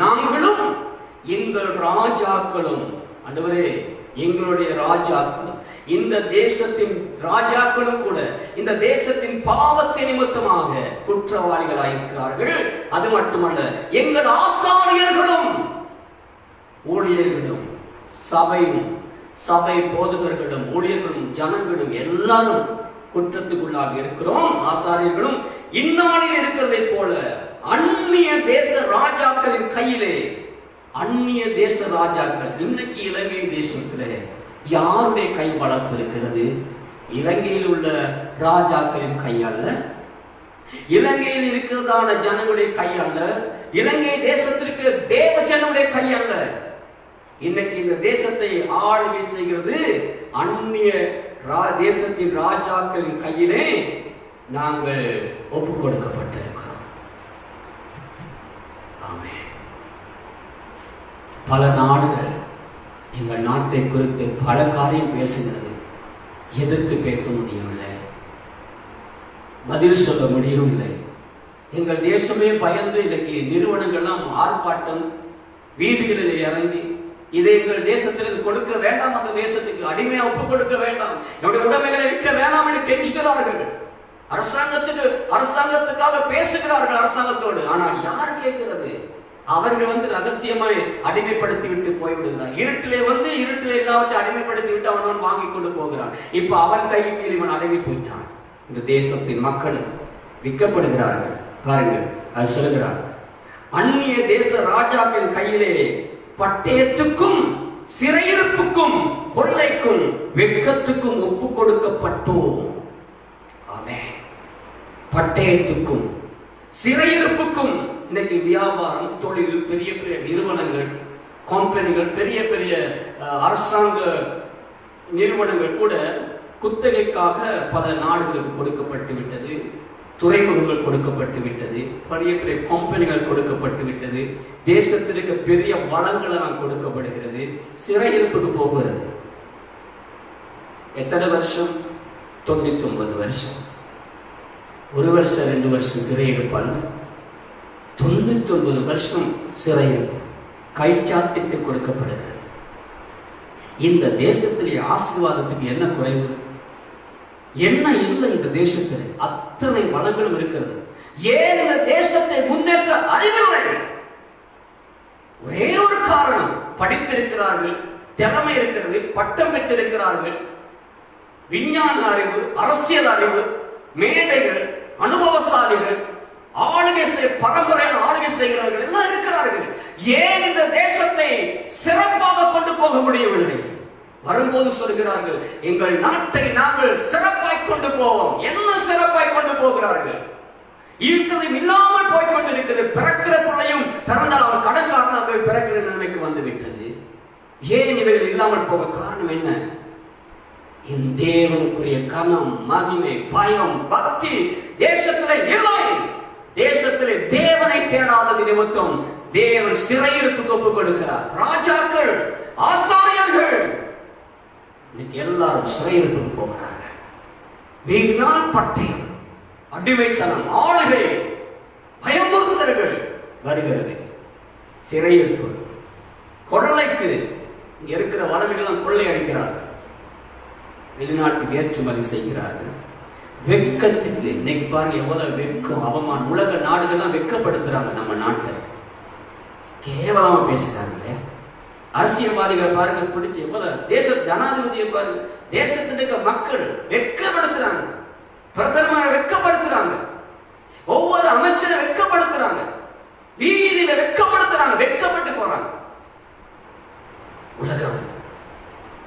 நாங்களும் எங்கள் ராஜாக்களும், ஆண்டவரே எங்களுடைய ராஜாக்களும், இந்த தேசத்தின் ராஜாக்களும் கூட இந்த தேசத்தின் பாவத்தின் நிமித்தமாக குற்றவாளிகளாயிருக்கிறார்கள். அது மட்டுமல்ல, எங்கள் ஆசாரியர்களும் ஊழியர்களும் சபையும் சபை போதகர்களும் ஊழியர்களும் ஜனங்களும் எல்லாரும் குற்றத்துக்குள்ளாக இருக்கிறோம். ஆசாரியர்களும் இந்நாளில் இருக்கிறதை போல அந்நிய தேச ராஜாக்களின் கையிலே, அந்நிய தேச ராஜாக்கள், இன்னைக்கு இலங்கை தேசத்திலே யாருடைய கை பலத்து இருக்கிறது? இலங்கையில் உள்ள ராஜாக்களின் கை அல்ல, இலங்கையில் இருக்கிறதான ஜனங்களுடைய கை அல்ல, இலங்கை தேசத்திற்கு தேவ ஜனங்களுடைய கை அல்ல. இன்னைக்கு இந்த தேசத்தை ஆளுகை செய்கிறது அந்நிய தேசத்தின் ராஜாக்களின் கையிலே நாங்கள் ஒப்பு கொடுக்கப்பட்டிருக்கிறோம். ஆமென். பல நாடுகள் எங்கள் நாட்டை குறித்து பல காரியம் பேசுகிறது. எதிர்த்து பேச முடியவில்லை, பதில் சொல்ல முடியவில்லை. எங்கள் தேசமே பயந்து இன்னைக்கு நிறுவனங்கள்லாம் ஆர்ப்பாட்டம், வீதிகளில் இறங்கி இதை எங்கள் தேசத்திற்கு கொடுக்க வேண்டாம், அந்த தேசத்துக்கு அடிமையா ஒப்பு கொடுக்க வேண்டாம், என்னுடைய உடைமைகளை விற்க வேண்டாம் என்று கெஞ்சுகிறார்கள். அரசாங்கத்துக்காக பேசுகிறார்கள் அரசாங்கத்தோடு. ஆனால் யார் கேட்கிறது? அவர்கள் ரகசியமாய் அடிமைப்படுத்தி விட்டு போய்விடுகிறார். இருட்டிலே எல்லாவற்றையும் அடிமைப்படுத்தி விட்டு அவன் வாங்கி கொண்டு போகிறான். இப்ப அவன் கைக்கு இவன் அடங்கி போயிட்டான். இந்த தேசத்தின் மக்களும் விற்கப்படுகிறார்கள். பாருங்கள், அது சொல்லுகிறார், அந்நிய தேச ராஜாக்கள் கையிலே பட்டயத்துக்கும் சிறையிருப்புக்கும் கொள்ளைக்கும் வெட்கத்துக்கும் ஒப்பு கொடுக்கப்பட்டோம். ஆமென். பட்டயத்துக்கும் சிறையிருப்புக்கும். இன்னைக்கு வியாபாரம், தொழில், பெரிய பெரிய நிறுவனங்கள், கம்பெனிகள், பெரிய பெரிய அரசாங்க நிறுவனங்கள் கூட குத்தகைக்காக பல நாடுகளுக்கு கொடுக்கப்பட்டு விட்டது. துறைமுகங்கள் கொடுக்கப்பட்டு விட்டது. பெரிய பெரிய கம்பெனிகள் கொடுக்கப்பட்டு விட்டது. தேசத்திற்கு பெரிய வளங்கள் எல்லாம் கொடுக்கப்படுகிறது. சிறையிருப்புக்கு போகிறது. எத்தனை வருஷம்? 99 வருஷம். 1 வருஷம் 2 வருஷம் சிறையிருப்பு அல்ல, 99 வருஷம் சிறையிருப்பு கைச்சாத்திட்டு கொடுக்கப்படுகிறது. இந்த தேசத்திலே ஆசீர்வாதத்துக்கு என்ன குறைவு? என்ன இல்லை இந்த தேசத்தில்? அத்தனை வளங்களும் இருக்கிறது. ஏன் இந்த தேசத்தை முன்னேற்ற அறிவில்லை? ஒரே ஒரு காரணம், படித்திருக்கிறார்கள், திறமை இருக்கிறது, பட்டம் பெற்றிருக்கிறார்கள், விஞ்ஞான அறிவு, அரசியல் அறிவு, மேதைகள், அனுபவசாலிகள், ஆளுகை பரம்பரையில் ஆளுகை செய்கிறார்கள், எல்லாம் இருக்கிறார்கள். ஏன் இந்த தேசத்தை சிறப்பாக கொண்டு போக முடியவில்லை? வரும்போது சொல்கிறார்கள், எங்கள் நாட்டை நாங்கள் சிறப்பாய் கொண்டு போவோம். என்ன சிறப்பாய் கொண்டு போகிறார்கள்? ஈட்டதும் இல்லாமல் போய்கொண்டிருக்கிறது. பிறக்கிற பிள்ளையும் பிறந்தால் அவன் கடன்காரனாக பிறக்கிற நிலைமைக்கு வந்து விட்டது. ஏன் இவைகள் இல்லாமல் போக காரணம் என்ன? என் தேவனுக்குரிய கனம், மகிமை, பயம், பக்தி தேசத்திலே இல்லை. தேசத்திலே தேவனை தேடாதது நிமித்தம் தேவன் சிறையிருப்புக்கு ஒப்புக் கொடுக்கிறார். ராஜாக்கள், ஆசாரியர்கள் இன்னைக்கு எல்லாரும் சிறையிருப்புக்கு போகிறார்கள். வீணால் பட்டயம், அடிமைத்தனம், ஆளுகை, பயமுறுத்தல்கள் வருகிறது. சிறையிருப்பு, கொள்ளைக்கு இங்க இருக்கிற வளமைகள் கொள்ளை அடிக்கிறார்கள், வெளிநாட்டுக்கு ஏற்றுமதி செய்கிறார்கள். வெட்கத்துக்கு இன்னைக்கு பாருங்க எவ்வளவு வெட்கம், அவமானம். உலக நாடுகள்லாம் வெட்கப்படுத்துறாங்க நம்ம நாட்டை, கேவலமா பேசுறாங்களே. அரசியல்வாதிகளை பாருங்க பிடிச்சி எவ்வளவு, தேச ஜனாதிபதியை பாருங்க, தேசத்திற்கு மக்கள் வெட்கப்படுத்துறாங்க, பிரதமரை வெட்கப்படுத்துறாங்க, ஒவ்வொரு அமைச்சரை வெட்கப்படுத்துறாங்க, வீதியில வெட்கப்படுத்துறாங்க, வெட்கப்பட்டு போறாங்க. உலகம்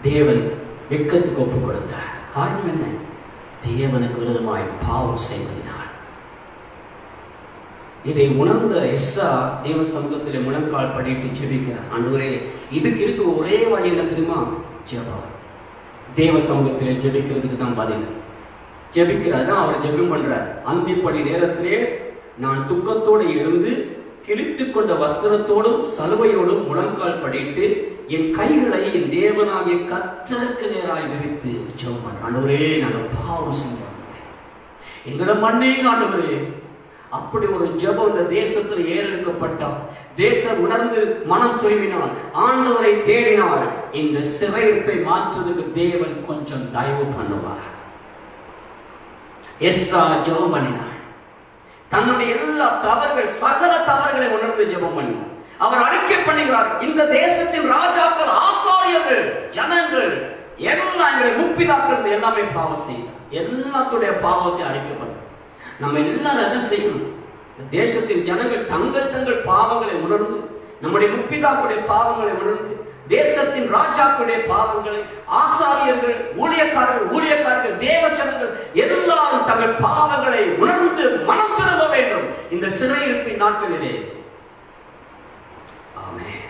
தேவன் வெட்கத்துக்கு ஒப்பு கொடுத்தார். காரணம் என்ன? தேவனுக்கு விரோதமாய் பாவம் செய்வதனால். இதை உணர்ந்த எஸ்ரா தேவ சமூகத்திலே முழங்கால் படிட்டு ஜெபிக்கிறார். ஆண்டவரே, இதுக்கு இருக்க ஒரே வழி என்ன தெரியுமா? ஜெபம். தேவ சமூகத்திலே ஜெபிக்கிறதுக்கு தான் பதில். ஜெபிக்கிறார் தான் அவர் ஜெபம் பண்றார். அந்திப்படி நேரத்திலே நான் துக்கத்தோடு எழுந்து கிழித்து கொண்ட வஸ்திரத்தோடும் சலுவையோடும் முழங்கால் படிட்டு என் கைகளை என் தேவனாகிய கர்த்தருக்கு நேராய் விரித்து ஜெபம் பண்றேன். ஆண்டவரே, நாங்கள் பாவம் செஞ்சோம், எங்களை மன்னிங்க ஆண்டவரே. அப்படி ஒரு ஜெபம் இந்த தேசத்தில் ஏறெடுக்கப்பட்டார். தேசம் உணர்ந்து மனம் திரும்பினார், ஆண்டவரை தேடினார். இந்த சிறையிருப்பை மாற்றுவதற்கு தேவன் கொஞ்சம் தயவு பண்ணுவார். எஸ்ரா ஜெபம் பண்ணினார். தன்னுடைய எல்லா தவறுகள், சகல தவறுகளை உணர்ந்து ஜெபம் பண்ணினார். அவர் அறிக்கை பண்ணுகிறார், இந்த தேசத்தின் ராஜாக்கள், ஆசாரியர்கள், ஜனங்கள் எல்லாம் எங்களை முப்பிதாக்கள் எல்லாமே பாவம் செய்தார். எல்லாத்துடைய பாவத்தை அறிக்கை பண்ண நம்ம எல்லாரும் அதை செய்யணும். தேசத்தின் ஜனங்கள் தங்கள் தங்கள் பாவங்களை உணர்ந்து, நம்முடைய முப்பிதாக்களுடைய பாவங்களை உணர்ந்து, தேசத்தின் ராஜாக்களுடைய பாவங்களை, ஆசாரியர்கள், ஊழியக்காரர்கள், தேவ ஜனங்கள் எல்லாரும் தங்கள் பாவங்களை உணர்ந்து மனம் திரும்ப வேண்டும் இந்த சிறையிருப்பின் நாட்களிலே. ஆமென்.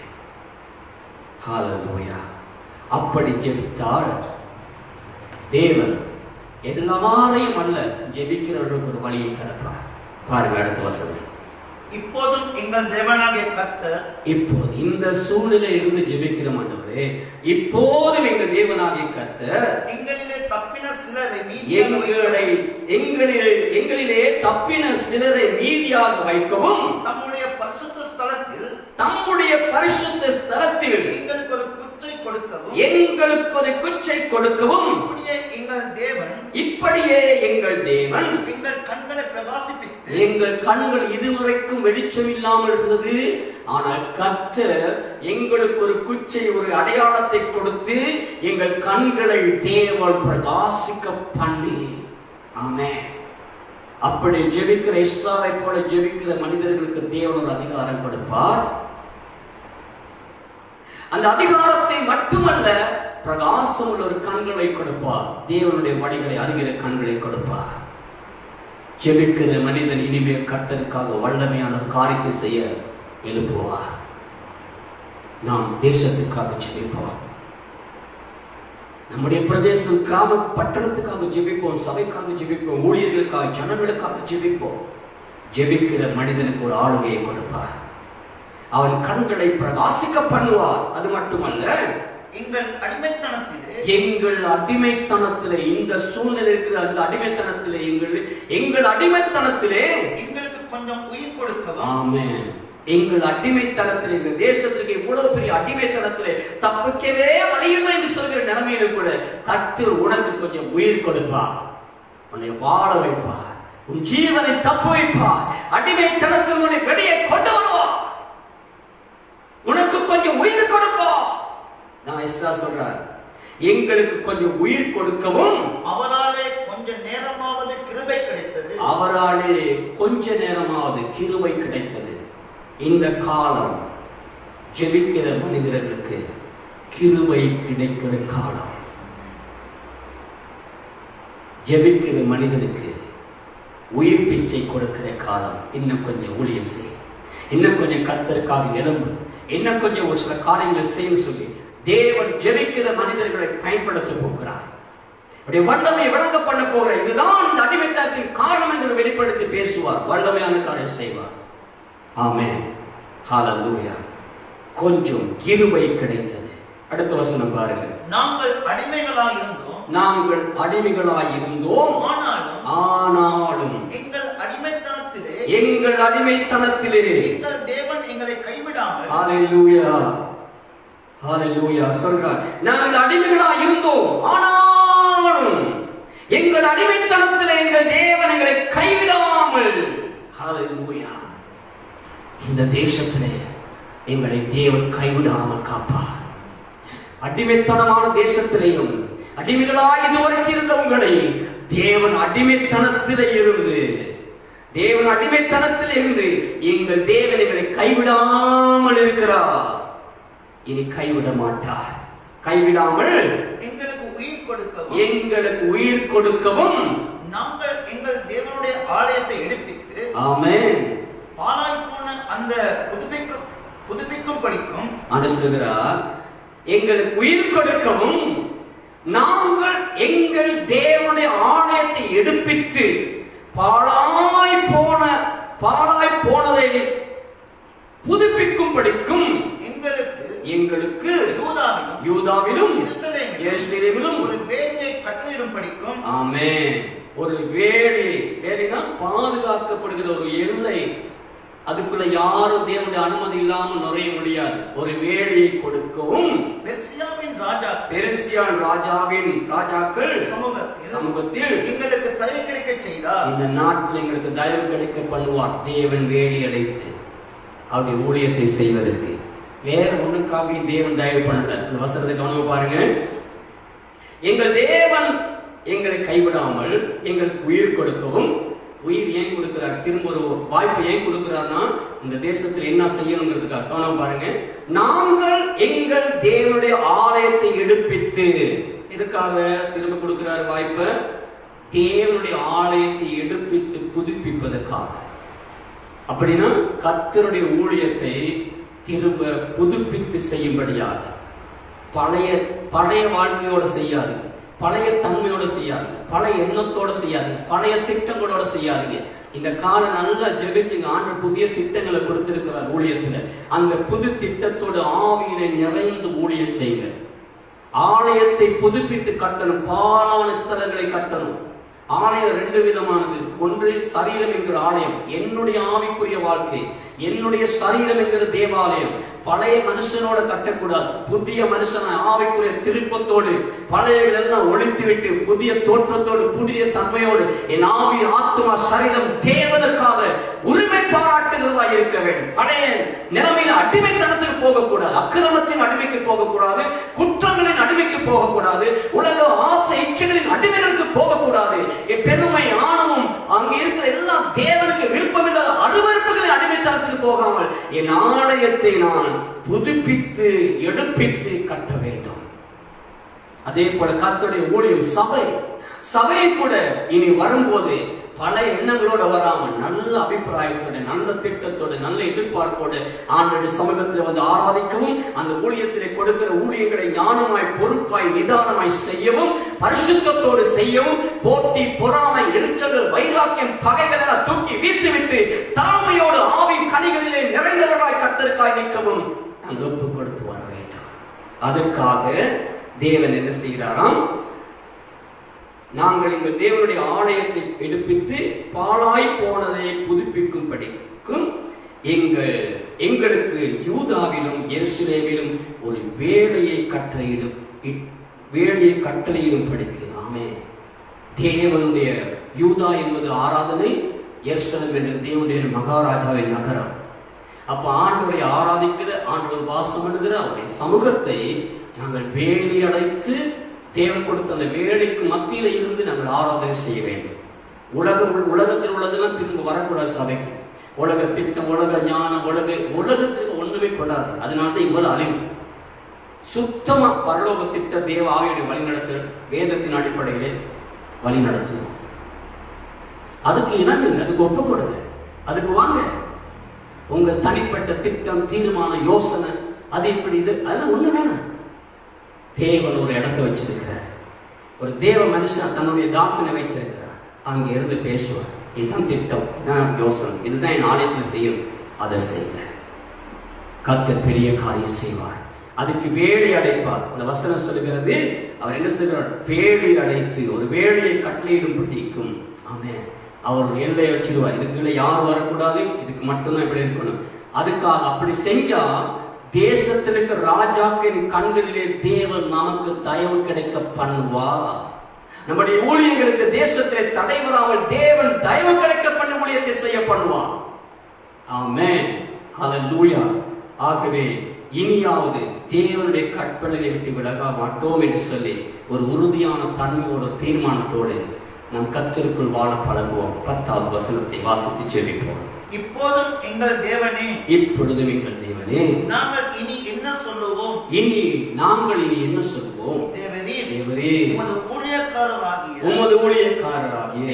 ஹல்லேலூயா. அப்படி ஜெபித்தால் தேவன் எல்லாரையும் அல்ல, ஜெபிக்கிறவர்களுக்கு ஒரு வழியை திறப்பார். பாருங்க அடுத்த வசனம். இப்போதும் எங்கள் தேவனாகிய கர்த்தர், இப்போது இந்த சூழ்நிலை இருந்து ஜெபிக்கிற ஆண்டவரே, இப்போதும் எங்கள் தேவனாகிய கர்த்தர் எங்களிலே தப்பின சிலரை எங்களிலே தப்பின சிலரை மீதியாக வைக்கவும், தம்முடைய பரிசுத்த ஸ்தலத்தில் எங்களுக்கு ஒரு குச்சை கொடுக்கவும், இப்படியே எங்கள் தேவன் எங்கள் கண்களை பிரகாசிப்பித்து, எங்கள் கண்கள் இதுவரைக்கும் வெளிச்சம் இல்லாமல் இருந்தது, ஆனால் கர்த்தர் எங்களுக்கு ஒரு குச்சை, ஒரு அடையாளத்தை கொடுத்து எங்கள் கண்களை தேவன் பிரகாசிக்க பண்ணி. ஆமென். அப்படி ஜெபிக்கிற எஸ்ராவை போல ஜெபிக்கிற மனிதர்களுக்கு தேவன் ஒரு அதிகாரம் கொடுப்பார். அந்த அதிகாரத்தை மட்டுமல்ல, பிரகாசம் உள்ள ஒரு கண்களை கொடுப்பார். தேவனுடைய வழிகளை அறிகிற கண்களை கொடுப்பார். ஜெபிக்கிற மனிதன் இனிமேல் கர்த்தருக்காக வல்லமையான காரியத்தை செய்ய எழுப்புவார். நாம் தேசத்துக்காக ஜெபிப்போம். நம்முடைய பிரதேசம், கிராம, பட்டணத்துக்காக ஜெபிப்போம். சபைக்காக ஜெபிப்போம். ஊழியர்களுக்காக, ஜனங்களுக்காக ஜெபிப்போம். ஜெபிக்கிற மனிதனுக்கு ஒரு ஆளுகையை கொடுப்பார். அவன் கண்களை பிரகாசிக்க பண்ணுவார். அது மட்டுமல்ல, எங்கள் அடிமைத்தனத்திலே இந்த சூழ்நிலை இருக்கிற அந்த அடிமைத்தனத்திலே எங்களுக்கு கொஞ்சம் உயிர் கொடுக்கவும். ஆமென். எங்கள் அடிமைத்தனத்திலே, இந்த தேசத்துக்கு இவ்வளவு பெரிய அடிமைத்தனத்திலே தப்பிக்கவே வழியில்லை என்று சொல்கிற நிலைமையில கூட கர்த்தர் உனக்கு கொஞ்சம் உயிர் கொடுப்பார். உன்னை வாழ வைப்பார். உன் ஜீவனை தப்பு வைப்பார். அடிமைத்தனத்தில் உன்னை வெளியே கொண்டு வருவார். உனக்கு கொஞ்சம் உயிர் கொடுப்பார். நான் எஸ்ரா சொல்றார், எங்களுக்கு கொஞ்சம் உயிர் கொடுக்கவும், அவராலே கொஞ்ச நேரமாவது கிருபை கிடைத்தது. இந்த காலம் ஜெபிக்கிற மனிதர்களுக்கு கிருபை கிடைக்கிற காலம். ஜெபிக்கிற மனிதனுக்கு உயிர் பிச்சை கொடுக்கிற காலம். இன்னும் கொஞ்சம் ஊழியம் செய், இன்னும் கொஞ்சம் கர்த்தருக்காக எழும்பு, இன்னும் கொஞ்சம் ஒரு சில காரியங்களை செய்ய சொல்லி தேவன் ஜெபிக்கிற மனிதர்களை பயன்படுத்த போகிறார். வல்லமை விளங்க பண்ண போகிற இதுதான் இந்த அடிமைத்தனத்தின் காரணம் என்று வெளிப்படுத்தி பேசுவார். வல்லமையான காரியம் செய்வார். ஆமென். ஹல்லேலூயா. கொஞ்சம் கிருபை கிடைத்தது. அடுத்த வசனம் பாருங்கள். நாங்கள் அடிமைகளாய் இருந்தோம், ஆனாலும் எங்கள் அடிமைத்தனத்திலே எங்கள் தேவன் எங்களை கைவிடாமல். ஹல்லேலூயா. ஹல்லேலூயா. சொல்றார், நாங்கள் அடிமைகளாய் இருந்தோம், ஆனாலும் எங்கள் அடிமைத்தனத்திலே எங்கள் தேவன் எங்களை கைவிடாமல். ஹல்லேலூயா. இந்த தேசத்திலே எங்களை தேவன் கைவிடாமல் காப்பார். அடிமைத்தனமான தேசத்திலேயும் அடிமைகளாய் இதுவரைக்கும் இருந்த உங்களை தேவன் அடிமைத்தனத்திலே இருந்து எங்கள் தேவன் எங்களை கைவிடாமல் இருக்கிறார். இனி கைவிட மாட்டார். கைவிடாமல் எங்களுக்கு உயிர் கொடுக்கவும் நாங்கள் எங்கள் தேவனுடைய ஆலயத்தை எடுப்பித்து, ஆமென், பாழாய் போன அந்த புதுப்பிக்கும் படிக்கும் சொல்கிறார். எங்களுக்கு உயிர் கொடுக்கவும் நாங்கள் எங்கள் தேவனுடைய ஆலயத்தை எடுப்பித்து பாழாய் போனதை புதுப்பிக்கும் படிக்கும் எங்களுக்கு யூதாவிலும் எருசலேமிலும் ஒரு வேலியை கட்டளையிடும் படிக்கும். ஆமென். ஒரு வேலினா பாதுகாக்கப்படுகிற ஒரு எல்லை, அதுக்குள்ள யாரும் தேவனுடைய அனுமதி இல்லாம நுழைய முடியாது. ஒரு வேலியை கொடுக்கவும் பெர்சியாவின் ராஜாக்கள் சமூகத்தில் எங்களுக்கு தயவு கிடைக்க செய்தார். இந்த நாட்டில் எங்களுக்கு தயவு கிடைக்க பண்ணுவார். தேவன் வேலி அடைத்து அவருடைய ஊழியத்தை செய்வதற்கு. வேற ஒண்ணுக்காக தேவன் தயவு பண்ணல. இந்த வசனத்தை கவனமா பாருங்க. எங்கள் தேவன் எங்களை கைவிடாமல் எங்களுக்கு உயிர் கொடுக்கவும், உயிர் ஏன் கொடுக்கிறார், திரும்ப ஒரு வாய்ப்பை ஏன் கொடுக்கிறார்னா இந்த தேசத்தில் என்ன செய்யணுங்கிறதுக்காக. கவனம் பாருங்க. நாங்கள் எங்கள் தேவனுடைய ஆலயத்தை எடுப்பித்து, இதுக்காக திரும்ப கொடுக்கிறார் வாய்ப்பை, தேவனுடைய ஆலயத்தை எடுப்பித்து புதுப்பிப்பதற்காக. அப்படின்னா கர்த்தருடைய ஊழியத்தை திரும்ப புதுப்பித்து செய்யும்படியாக. பழைய வாழ்க்கையோட செய்யாது, பழைய தன்மையோட செய்யாது, பழைய எண்ணத்தோட செய்யாது, பழைய திட்டங்களோட செய்யாதுங்க. இந்த காலம் நல்லா ஜெபிச்சுங்க. ஆண்டு புதிய திட்டங்களை கொடுத்திருக்கிறார் ஊழியத்துல. அந்த புது திட்டத்தோட ஆவியில நிறைந்து ஊழியம் செய்யுங்க. ஆலயத்தை புதுப்பித்து கட்டணும். பாலான ஸ்தலங்களை கட்டணும். ஆலயம் ரெண்டு விதமானது. ஒன்று சரீரம் என்கிற ஆலயம், என்னுடைய ஆவிக்குரிய வாழ்க்கை, என்னுடைய சரீரம் என்கிற தேவாலயம். பழைய மனுஷனோட கட்டக்கூடாது, புதிய மனுஷன ஆவிக்குரிய திருப்பத்தோடு பழையெல்லாம் ஒழித்து விட்டு புதிய தோற்றத்தோடு புதிய தன்மையோடு என் ஆவி ஆத்மா சரீரம் தேவனுக்காக உரிமை பாராட்டுகிறதா இருக்க வேண்டும். பழைய நிலைமையில அடிமைத்தனத்துக்கு போகக்கூடாது, அக்கிரமத்தின் அடிமைக்கு போகக்கூடாது, குற்றங்களின் அடிமைக்கு போகக்கூடாது, உலக ஆசை இச்சைகளின் அடிமைகளுக்கு போகக்கூடாது. என் பெருமை ஆணவம் அங்கே இருக்கிற எல்லா தேவனுக்கு விருப்பமில்லாத அருவருப்புகளின் அடிமைத்தனத்துக்கு போகாமல் என் ஆலயத்தை நான் புதுப்பித்து எடுப்பித்து கட்ட வேண்டும். அதே போல கர்த்தருடைய ஊழியம் சபை கூட இனி வரும்போது பல எண்ணங்களோட வராமல் நல்ல அபிப்பிராயத்தோட, நல்ல திட்டத்தோட, நல்ல எதிர்பார்ப்போடு ஆண்டவருடைய சமூகத்தில் வந்து ஆராதிக்கவும், அந்த ஊழியத்திலே கொடுக்கிற ஊழியங்களை ஞானமாய் பொறுப்பாய் நிதானமாய் செய்யவும், பரிசுத்தத்தோடு செய்யவும், போட்டி பொறாமை எரிச்சல்கள் வைராக்கியம் பகைகள் எல்லாம் தூக்கி வீசிவிட்டு தாழ்மையோடு ஆவின் கனிகளிலே நிறைந்தவராய் கர்த்தருக்காய் நிற்கவும் நாங்கள் ஒப்பு கொடுத்து வர வேண்டும். அதற்காக தேவன் என்ன செய்கிறாராம்? நாங்கள் எங்கள் தேவனுடைய ஆலயத்தை எடுப்பித்து பாழாய் போனதை புதுப்பிக்கும்படிக்கும் எங்களுக்கு யூதாவிலும் எருசலேமிலும் ஒரு வேலையை கட்டளையிடும் படிக்கு. ஆமென். தேவனுடைய யூதா என்பது ஆராதனை, எருசலேம் என்ற தேவனுடைய மகாராஜாவின் நகரம். அப்ப ஆண்டவரை ஆராதிக்கிற, ஆண்டவர் வாசம் பண்ணுகிற அவருடைய சமூகத்தை நாங்கள் வேலி அடைத்து தேவன் கொடுத்த அந்த வேலைக்கு மத்தியில இருந்து நாங்கள் ஆராதனை செய்ய வேண்டும். உலகத்தில் உள்ளதெல்லாம் திரும்ப வரக்கூடாது சபைக்கு. உலக திட்டம், உலக ஞானம், உலகத்தில் ஒண்ணுமே கொண்டாது. அதனால்தான் இவ்வளவு அழிவு. சுத்தமா பரலோக திட்ட தேவ ஆவியுடைய வழிநடத்தல் வேதத்தின் அடிப்படையில் வழி நடத்துவோம். அதுக்கு இணங்குங்க, அதுக்கு ஒப்பு கொடுங்க, அதுக்கு வாங்க. உங்க தனிப்பட்ட திட்டம், தீர்மானம், யோசனை, அது இப்படி இது அதெல்லாம் ஒண்ணு வேணாம். தேவன் ஒரு இடத்தை வச்சிருக்கிறார். ஒரு தேவ மனுஷன் தன்னுடைய தாசனை வைத்திருக்கிறார். அங்க இருந்து பேசுவார். இதுதான் திட்டம், இதுதான் யோசனை, இதுதான் என் ஆலயத்தில் செய்யும். அதை செய்ய கர்த்தர் பெரிய காரியம் செய்வார். அதுக்கு வேலி அடைப்பார். அந்த வசனம் சொல்லுகிறது, அவர் என்ன செய்வார்? வேலி அடைத்து ஒரு வேலியை கட்டளையிடும் பிடிக்கும். ஆமென். அவர் எல்லையை வச்சிருவார். இதுக்குள்ள யார் வரக்கூடாது, இதுக்கு மட்டும்தான் இப்படி இருக்கணும். அதுக்காக அப்படி செஞ்சா தேசத்தில் இருக்கிற ராஜாக்களின் கண்களிலே தேவன் நமக்கு தயவு கிடைக்க பண்ணுவா. நம்முடைய ஊழியர்களுக்கு தேசத்திலே தடை வராமல் தேவன் தயவு கிடைக்க பண்ண ஊழியத்தை செய்ய பண்ணுவா. ஆமென். ஹல்லேலூயா. ஆகவே இனியாவது தேவனுடைய கற்பனையை விட்டு விலக மாட்டோம் என்று சொல்லி ஒரு உறுதியான தன்மையோட தீர்மானத்தோடு நம் கர்த்தருக்குள் வாழ பழகுவோம். 10வது வசனத்தை வாசித்து ஜெபிப்போம். இப்பொழுதும் எங்கள் தேவனே, இப்பொழுதும் எங்கள் தேவனே, நாங்கள் இனி என்ன சொல்லுவோம்? நாங்கள் இனி என்ன சொல்லுவோம்? தேவரே, உமது ஊழியக்காரராகிய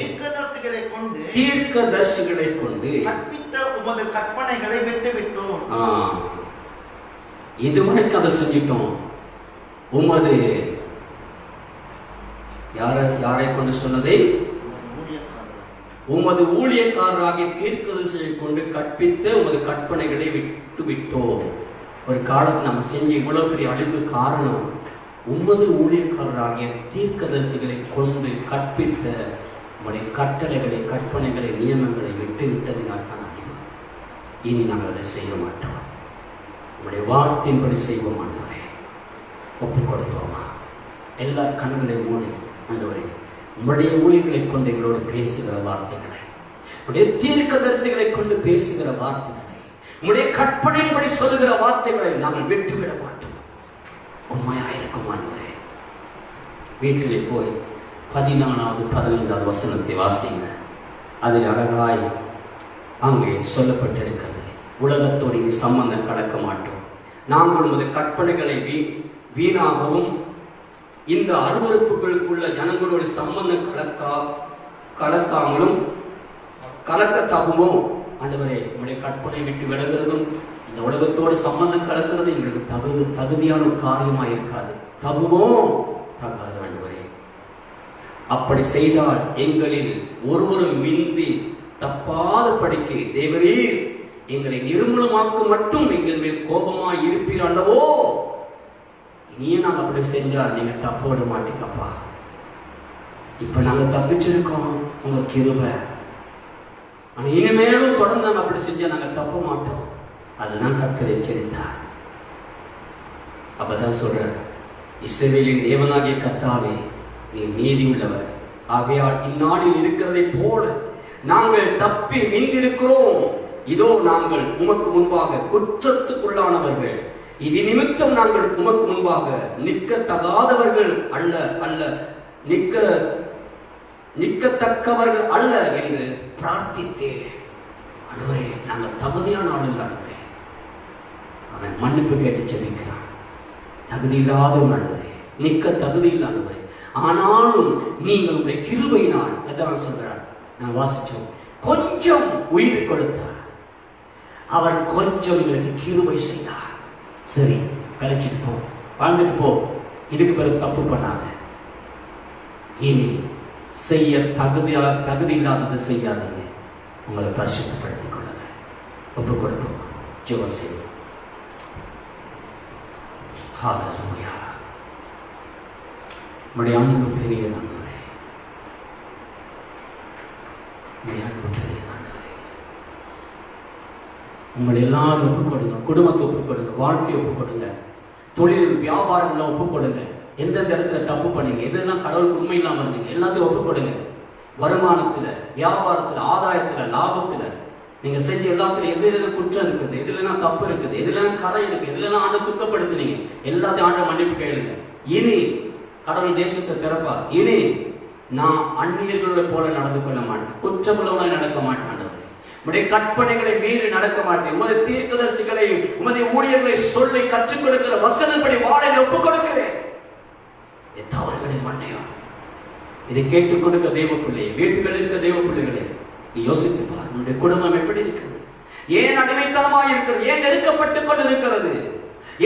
தீர்க்கதரிசிகளை கொண்டு கற்பித்த உமது கற்பனைகளை விட்டுவிட்டோம். இதுவரைக்கும் அதை செஞ்சிட்டோம். உமது யாரை கொண்டு சொன்னதை? உமது ஊழியக்காரராகிய தீர்க்கதரிசிகளை கொண்டு கற்பித்த உமது கற்பனைகளை விட்டு விட்டோம். ஒரு காலத்தில் நம்ம செஞ்ச இவ்வளவு பெரிய அழிவு காரணம் உமது ஊழியக்காரராகிய தீர்க்கதரிசிகளை கொண்டு கற்பித்த உங்களுடைய கட்டளைகளை, கற்பனைகளை, நியமங்களை விட்டு விட்டதினால் தான் அடிவோம். இனி நாங்கள் அதை செய்ய மாட்டோம். உங்களுடைய வார்த்தையின்படி செய்வோம் ஆண்டவரே. ஒப்புக் கொடுப்போமா? எல்லா கண்களையும் மூடி ஆண்டவரே, உங்களுடைய ஊழியர்களை கொண்டு எங்களோடு பேசுகிற வார்த்தைகளை, உங்களுடைய தீர்க்கதரிசிகளை கொண்டு பேசுகிற வார்த்தைகளை, உங்களுடைய கற்பனையின்படி சொல்லுகிற வார்த்தைகளை நாங்கள் விட்டுவிட மாட்டோம். உண்மையாயிருக்கும் ஆண்டவரே. வீட்டிலே போய் 14வது 15வது வசனத்தை வாசிங்க. அதில் அழகாய் அங்கே சொல்லப்பட்டிருக்கிறது, உலகத்தோடு இனி சம்பந்தம் கலக்க மாட்டோம். நாங்கள் உமது கற்பனைகளை வீணாகவும் இந்த அருவருப்புகளுக்குள்ள ஜனங்களோடு சம்பந்தம் கலக்காமலும் கலக்கத்தகுமோ? ஆண்டவரே, உங்களுடைய கற்பனை விட்டு விலகிறதும் இந்த உலகத்தோடு சம்பந்தம் கலக்கிறது எங்களுக்கு தகுதியான ஒரு காரியமாக இருக்காது. தகுமோ? தகாது ஆண்டவரே. அப்படி செய்தால் எங்களில் ஒருவரும் மிந்தி தப்பாத படிக்கு தேவரீர் எங்களை நிர்மூலமாக்க மட்டும் எங்கள் மேல் கோபமாய் இருப்பீர் அல்லவோ? இனியே நாங்கள் அப்படி செஞ்சா நீங்க தப்ப விட மாட்டீங்கப்பா. இப்ப நாங்க தப்பிச்சிருக்கோம் உங்க கிருபை. ஆனா இனிமேலும் தொடர்ந்து நாங்க அப்படி செஞ்சா நாங்க தப்ப மாட்டோம். அதுதான் கர்த்தர் எச்சரித்தார். அப்பதான் சொல்ற, இஸ்ரவேலின் தேவனாகிய கர்த்தாவே, நீ நீதி உள்ளவர். ஆகையால் இந்நாளில் இருக்கிறதை போல நாங்கள் தப்பி மீந்திருக்கிறோம். இதோ நாங்கள் உமக்கு முன்பாக குற்றத்துக்குள்ளானவர்கள். இது நிமித்தம் நாங்கள் உமக்கு முன்பாக நிற்கத்தகாதவர்கள் அல்ல அல்ல நிற்கத்தக்கவர்கள் அல்ல என்று பிரார்த்தித்தே. ஆண்டவரே, நாங்கள் தகுதியான ஆள் இல்லை ஆண்டவரே. அவன் மன்னிப்பு கேட்டு செபிக்கிறான். தகுதி இல்லாத ஆண்டவரே, நிற்க தகுதி இல்லாதவரே. ஆனாலும் நீங்கள் உங்களுடைய கிருபையினால் எதாவது சொல்கிறார். நான் வாசிச்சோம், கொஞ்சம் உயிர் கொடுத்தார். அவர் கொஞ்சம் எங்களுக்கு கிருபை செய்தார். சரி, கழிச்சிட்டு போ, வாழ்ந்துட்டு போ, இதுக்கு பிறகு தப்பு பண்ணாத. இனி செய்ய தகுதி இல்லாததை செய்யாதீங்க. உங்களை பரிசுத்தப்படுத்திக் கொள்ளுங்க. ஒப்புக் கொடுப்போம். ஜெபம் செய்வோம். ஹல்லேலூயா. உம்முடைய அன்பு பெரியதானவரே, உம்முடைய அன்பு பெரியதானவரே. உங்களை எல்லாரும் ஒப்புக் கொடுங்க. குடும்பத்தை ஒப்புக் கொடுங்க, வாழ்க்கையை ஒப்புக் கொடுங்க, தொழில் வியாபாரங்களை ஒப்புக் கொடுங்க. எந்தெந்த இடத்துல தப்பு பண்ணீங்க, எதெல்லாம் கடவுளுக்கு உண்மை இல்லாமல் இருந்தீங்க, எல்லாத்தையும் ஒப்புக் கொடுங்க. வருமானத்துல, வியாபாரத்துல, ஆதாயத்துல, லாபத்துல, நீங்க செஞ்ச எல்லாத்துல எதுலாம் குற்றம் இருக்குது, எதுலாம் தப்பு இருக்குது, எதுலாம் கரை இருக்கு, எதுலாம் ஆண்டு துக்கப்படுத்தினீங்க, எல்லாத்தையும் ஆண்ட மன்னிப்பு கேளுங்க. இனி கடவுள் தேசத்தை திறப்பா. இனி நான் அந்நியர்களோட போல நடந்து கொள்ள மாட்டேன், குற்றமுள்ளவனாய் நடக்க மாட்டேன். உடைய கற்பனைகளை மீறி நடக்க மாட்டேன். உமது தீர்க்கதரிசிகளை, உமது ஊழியர்களை சொல்லி கற்றுக் கொடுக்கிற வசனப்படி வாழ ஒப்புக் கொடுக்கிறேன். தவறுகளை மன்னியும். இதை கேட்டுக் கொடுக்க தேவ பிள்ளையை, வீட்டுகளில் இருக்க தேவ பிள்ளைகளை, நீ யோசித்து பார். உன்னுடைய குடும்பம் எப்படி இருக்கிறது? ஏன் அடிமைத்தனமாய் இருக்கிறது? ஏன் நெருக்கப்பட்டுக் கொண்டு இருக்கிறது?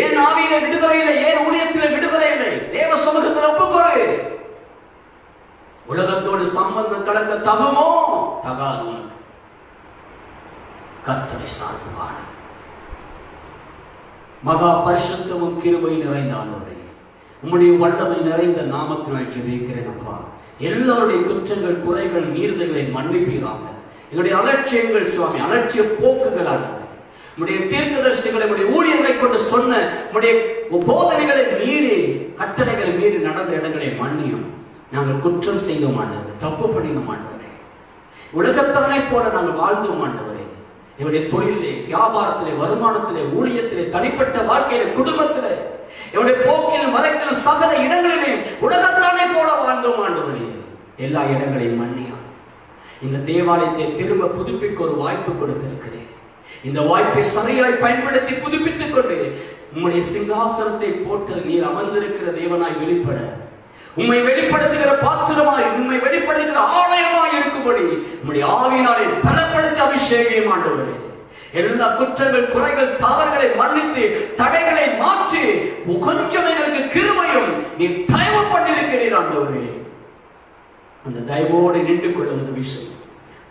ஏன் ஆவியில விடுதலை இல்லை? ஏன் ஊழியத்தில விடுதலை இல்லை? தேவ சமூகத்தில் ஒப்புக்கொடு. உலகத்தோடு சம்பந்தம் கலக்க தகுமோ? தகாது. உனக்கு கர்த்தரை சார்ந்து வாழ. மகா பரிசுத்தமும் கிருபை நிறைந்த ஆண்டவரே, உம்முடைய வல்லமை நிறைந்த நாமத்தினால் ஜெபிக்கிறேன் அப்பா. எல்லாருடைய குற்றங்கள், குறைகள், மீறுதல்களை மன்னிப்பீராக. எங்களுடைய அலட்சியங்கள் சுவாமி, அலட்சிய போக்குகளாக உம்முடைய தீர்க்கதரிசிகளை, உம்முடைய ஊழியர்களை கொண்டு சொன்ன உம்முடைய போதனைகளை மீறி, கட்டளைகளை மீறி நடந்த இடங்களை மன்னியும். நாங்கள் குற்றம் செய்தோம் ஆண்டவரே, தப்பு பண்ணினோம் ஆண்டவரே. உலகத்தவனை போல நாங்கள் வாழ்ந்தோம் ஆண்டவரே. என்னுடைய தொழிலே, வியாபாரத்திலே, வருமானத்திலே, ஊழியத்திலே, தனிப்பட்ட வாழ்க்கையிலே, குடும்பத்திலே, என்னுடைய போக்கிலும் வரைக்கிலும் சகல இடங்களிலேயும் உலகத்தானை போல வாழ்ந்தோம் ஆண்டவரே. எல்லா இடங்களையும் மன்னியும். இந்த தேவாலயத்தை திரும்ப புதுப்பிக்க ஒரு வாய்ப்பு கொடுத்திருக்கிறேன். இந்த வாய்ப்பை சரியாய் பயன்படுத்தி புதுப்பித்துக் கொண்டு உம்முடைய சிங்காசனத்தை போட்டு நீர் அமர்ந்திருக்கிற தேவனாய் வெளிப்பட, உம்மை வெளிப்படுத்துகிற பாத்திரமாய், உம்மை வெளிப்படுத்துகிற ஆலயமாய் இருக்கும்படி உம்முடைய ஆவியினாலே பலப்படுத்தி அபிஷேகம் ஆண்டவரே. எல்லா குற்றங்கள், குறைகள், தவறுகளை மன்னித்து தடைகளை மாற்றி கொஞ்சம் எங்களுக்கு கிருபையும் நீ தயவு பண்ணிருக்கிறீர் ஆண்டவரே. அந்த தயவோடு நின்று கொள்ளும் விஷயம்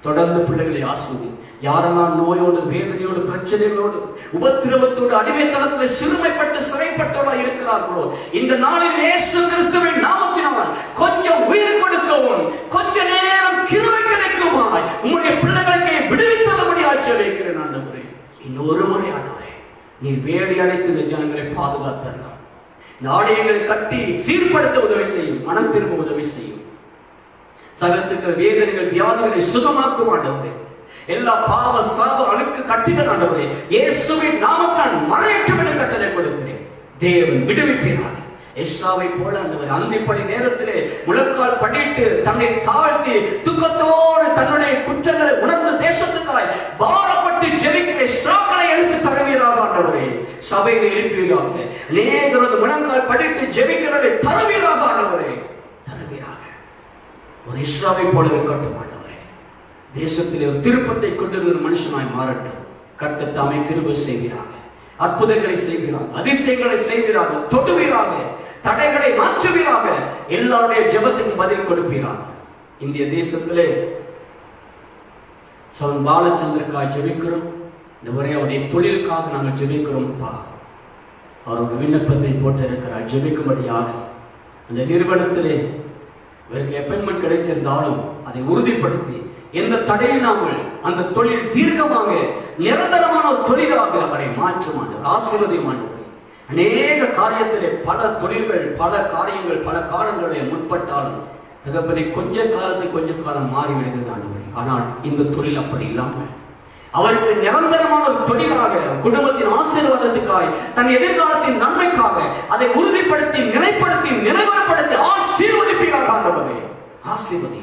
தொடர்ந்து பிள்ளைகளை ஆஸ்வதி. யாரெல்லாம் நோயோடு, வேதனையோடு, பிரச்சனைகளோடு, உபத்திரவத்தோடு, அடிமைத்தனத்தில் சிறுமைப்பட்டு சிறைப்பட்டவர்களாக இருக்கிறார்களோ, இந்த நாளில் இயேசு கிறிஸ்துவின் நாமத்தினால் கொஞ்சம் உயிர் கொடுக்கவும், கொஞ்ச நேரம் உம்முடைய பிள்ளைகளுக்கு விடுவித்தபடியாக ஜெபிக்கிறேன் ஆண்டவரே. இன்னொரு முறை ஆண்டவரே, நீர் வேலி அடைத்து இந்த ஜனங்களை பாதுகாத்தரலாம். இந்த ஆலயங்களை கட்டி சீர்படுத்த உதவி செய்யும், மனம் திரும்ப உதவி செய்யும். சகலத்திற்கிற வேதனைகள் வியாதிகளை சுகமாக்கும் ஆண்டவரே. எல்லா பாவ சாப அழுக்கு கட்டிகள் ஆண்டவரே இயேசுவின் நாமத்தால் மறையட்டும் என்று கட்டளை கொடுக்கிறேன். தேவன் விடுவிப்பீராக. எஸ்ராவை போல ஆண்டவர் அந்திப்படி நேரத்திலே முழக்கால் படிட்டு தன்னை தாழ்த்தி துக்கத்தோடு தன்னுடைய குற்றங்களை உணர்ந்து தேசத்துக்காய் பாரப்பட்டு ஜெபிக்கிற எஸ்ராக்களை எழுப்பி தருவீராக ஆண்டவரே. சபையை எழுப்பீராக. நேரது முழங்கால் படிட்டு ஜெபிக்கிறதை தருவீராக ஆண்டவரே, தருவீராக. ஒரு எஸ்ராவை போல இருக்கட்டும் ஆண்டவரே. தேசத்திலே ஒரு திருப்பத்தை கொண்டிருக்கிற மனுஷனாய் மாறட்டும். கர்த்தர் தாமே கிருபை செய்கிறாங்க, அற்புதங்களை செய்கிறாங்க, அதிசயங்களை செய்கிறாங்க, தொடுவீராக, தடைகளை மாற்றுவீராக, எல்லாருடைய ஜெபத்துக்கும் பதில் கொடுப்பீராக. இந்திய தேசத்திலே சவன் பாலச்சந்திரக்காய் ஜெபிக்கிறோம். இந்த முறை அவருடைய தொழிலுக்காக நாங்கள் ஜெபிக்கிறோம்ப்பா. அவர் ஒரு விண்ணப்பத்தை போட்டிருக்கிறார் ஜெபிக்கும்படியாக. அந்த நிறுவனத்திலே இவருக்கு அப்பாயின்மெண்ட் கிடைச்சிருந்தாலும் அதை உறுதிப்படுத்தி எந்த தடையில்லாமல் அந்த தொழில் தீர்க்கமாக நிரந்தரமான ஒரு தொழிலாக அவரை மாற்றுமாண்டவர், ஆசீர்வதிமாண்டவர். அநேக காரியத்திலே பல தொழில்கள், பல காரியங்கள், பல காலங்களை முற்பட்டாலும் தகப்பனை கொஞ்ச காலம் மாறிவிடுகிறது ஆண்டவர். ஆனால் இந்த தொழில் அப்படி இல்லாமல் அவருக்கு நிரந்தரமான ஒரு தொழிலாக, குடும்பத்தின் ஆசீர்வாதத்துக்காய், தன் எதிர்காலத்தின் நன்மைக்காக அதை உறுதிப்படுத்தி நிலைப்படுத்தி நிலைவரப்படுத்தி ஆசீர்வதிப்பீராக ஆண்டவரே. ஆசீர்வதி.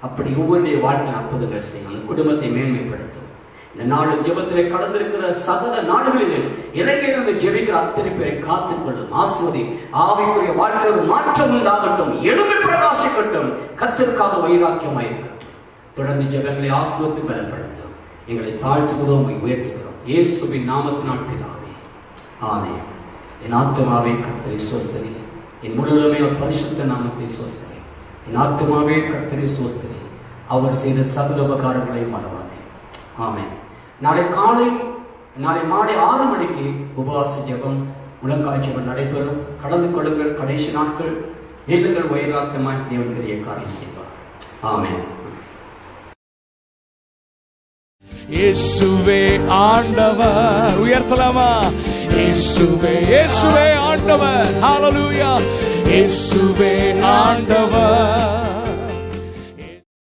அப்படி ஒவ்வொருடைய வாழ்க்கையில் அற்புதங்கள் செய்யும், குடும்பத்தை மேன்மைப்படுத்தும். இந்த நாளும் ஜெபத்திலே கலந்திருக்கிற சகல நாடுகளிலும் இலங்கையிலிருந்து ஜெபிக்கிற அத்தனை பேரை காத்துக்கொள்ளும், ஆசீர்வதி. ஆவிக்குரிய வாழ்க்கையில் ஒரு மாற்றம் உண்டாகட்டும், எழும்பி பிரகாசிக்கட்டும், கர்த்தருக்காக வைராக்கியமாயிருக்கட்டும். தொடர்ந்து ஜெபங்களை ஆசீர்வதித்து பலப்படுத்தும். எங்களை தாழ்த்துகிறோம், உயர்த்துகிறோம். இயேசுவின் நாமத்தினால் பிதாவே, ஆமென். என் ஆத்துமாவே கர்த்தரை ஸ்தோத்திரி, என் முழுவதுமே ஒரு பரிசுத்த நாமத்தை ஸ்தோத்திரி. என் ஆத்துமாவே கர்த்தரை ஸ்தோத்திரி, அவர் செய்த சகல உபகாரங்களை மறவாதே. ஆமென். நாளை மாலை 6 மணிக்கு உபவாச ஜெபம், முழங்கால் ஜெபம் நடைபெறும். கலந்து கொள்ளுங்கள். கடைசி நாட்கள் நெல்லுங்கள், வைராக்கியமாய் தேவன் பெரிய காரியம் செய்வார். ஆமென். இயேசுவே ஆண்டவர். உயர்த்தலாமா? இயேசுவே, இயேசுவே ஆண்டவர். ஹalleluya. இயேசுவே ஆண்டவர்.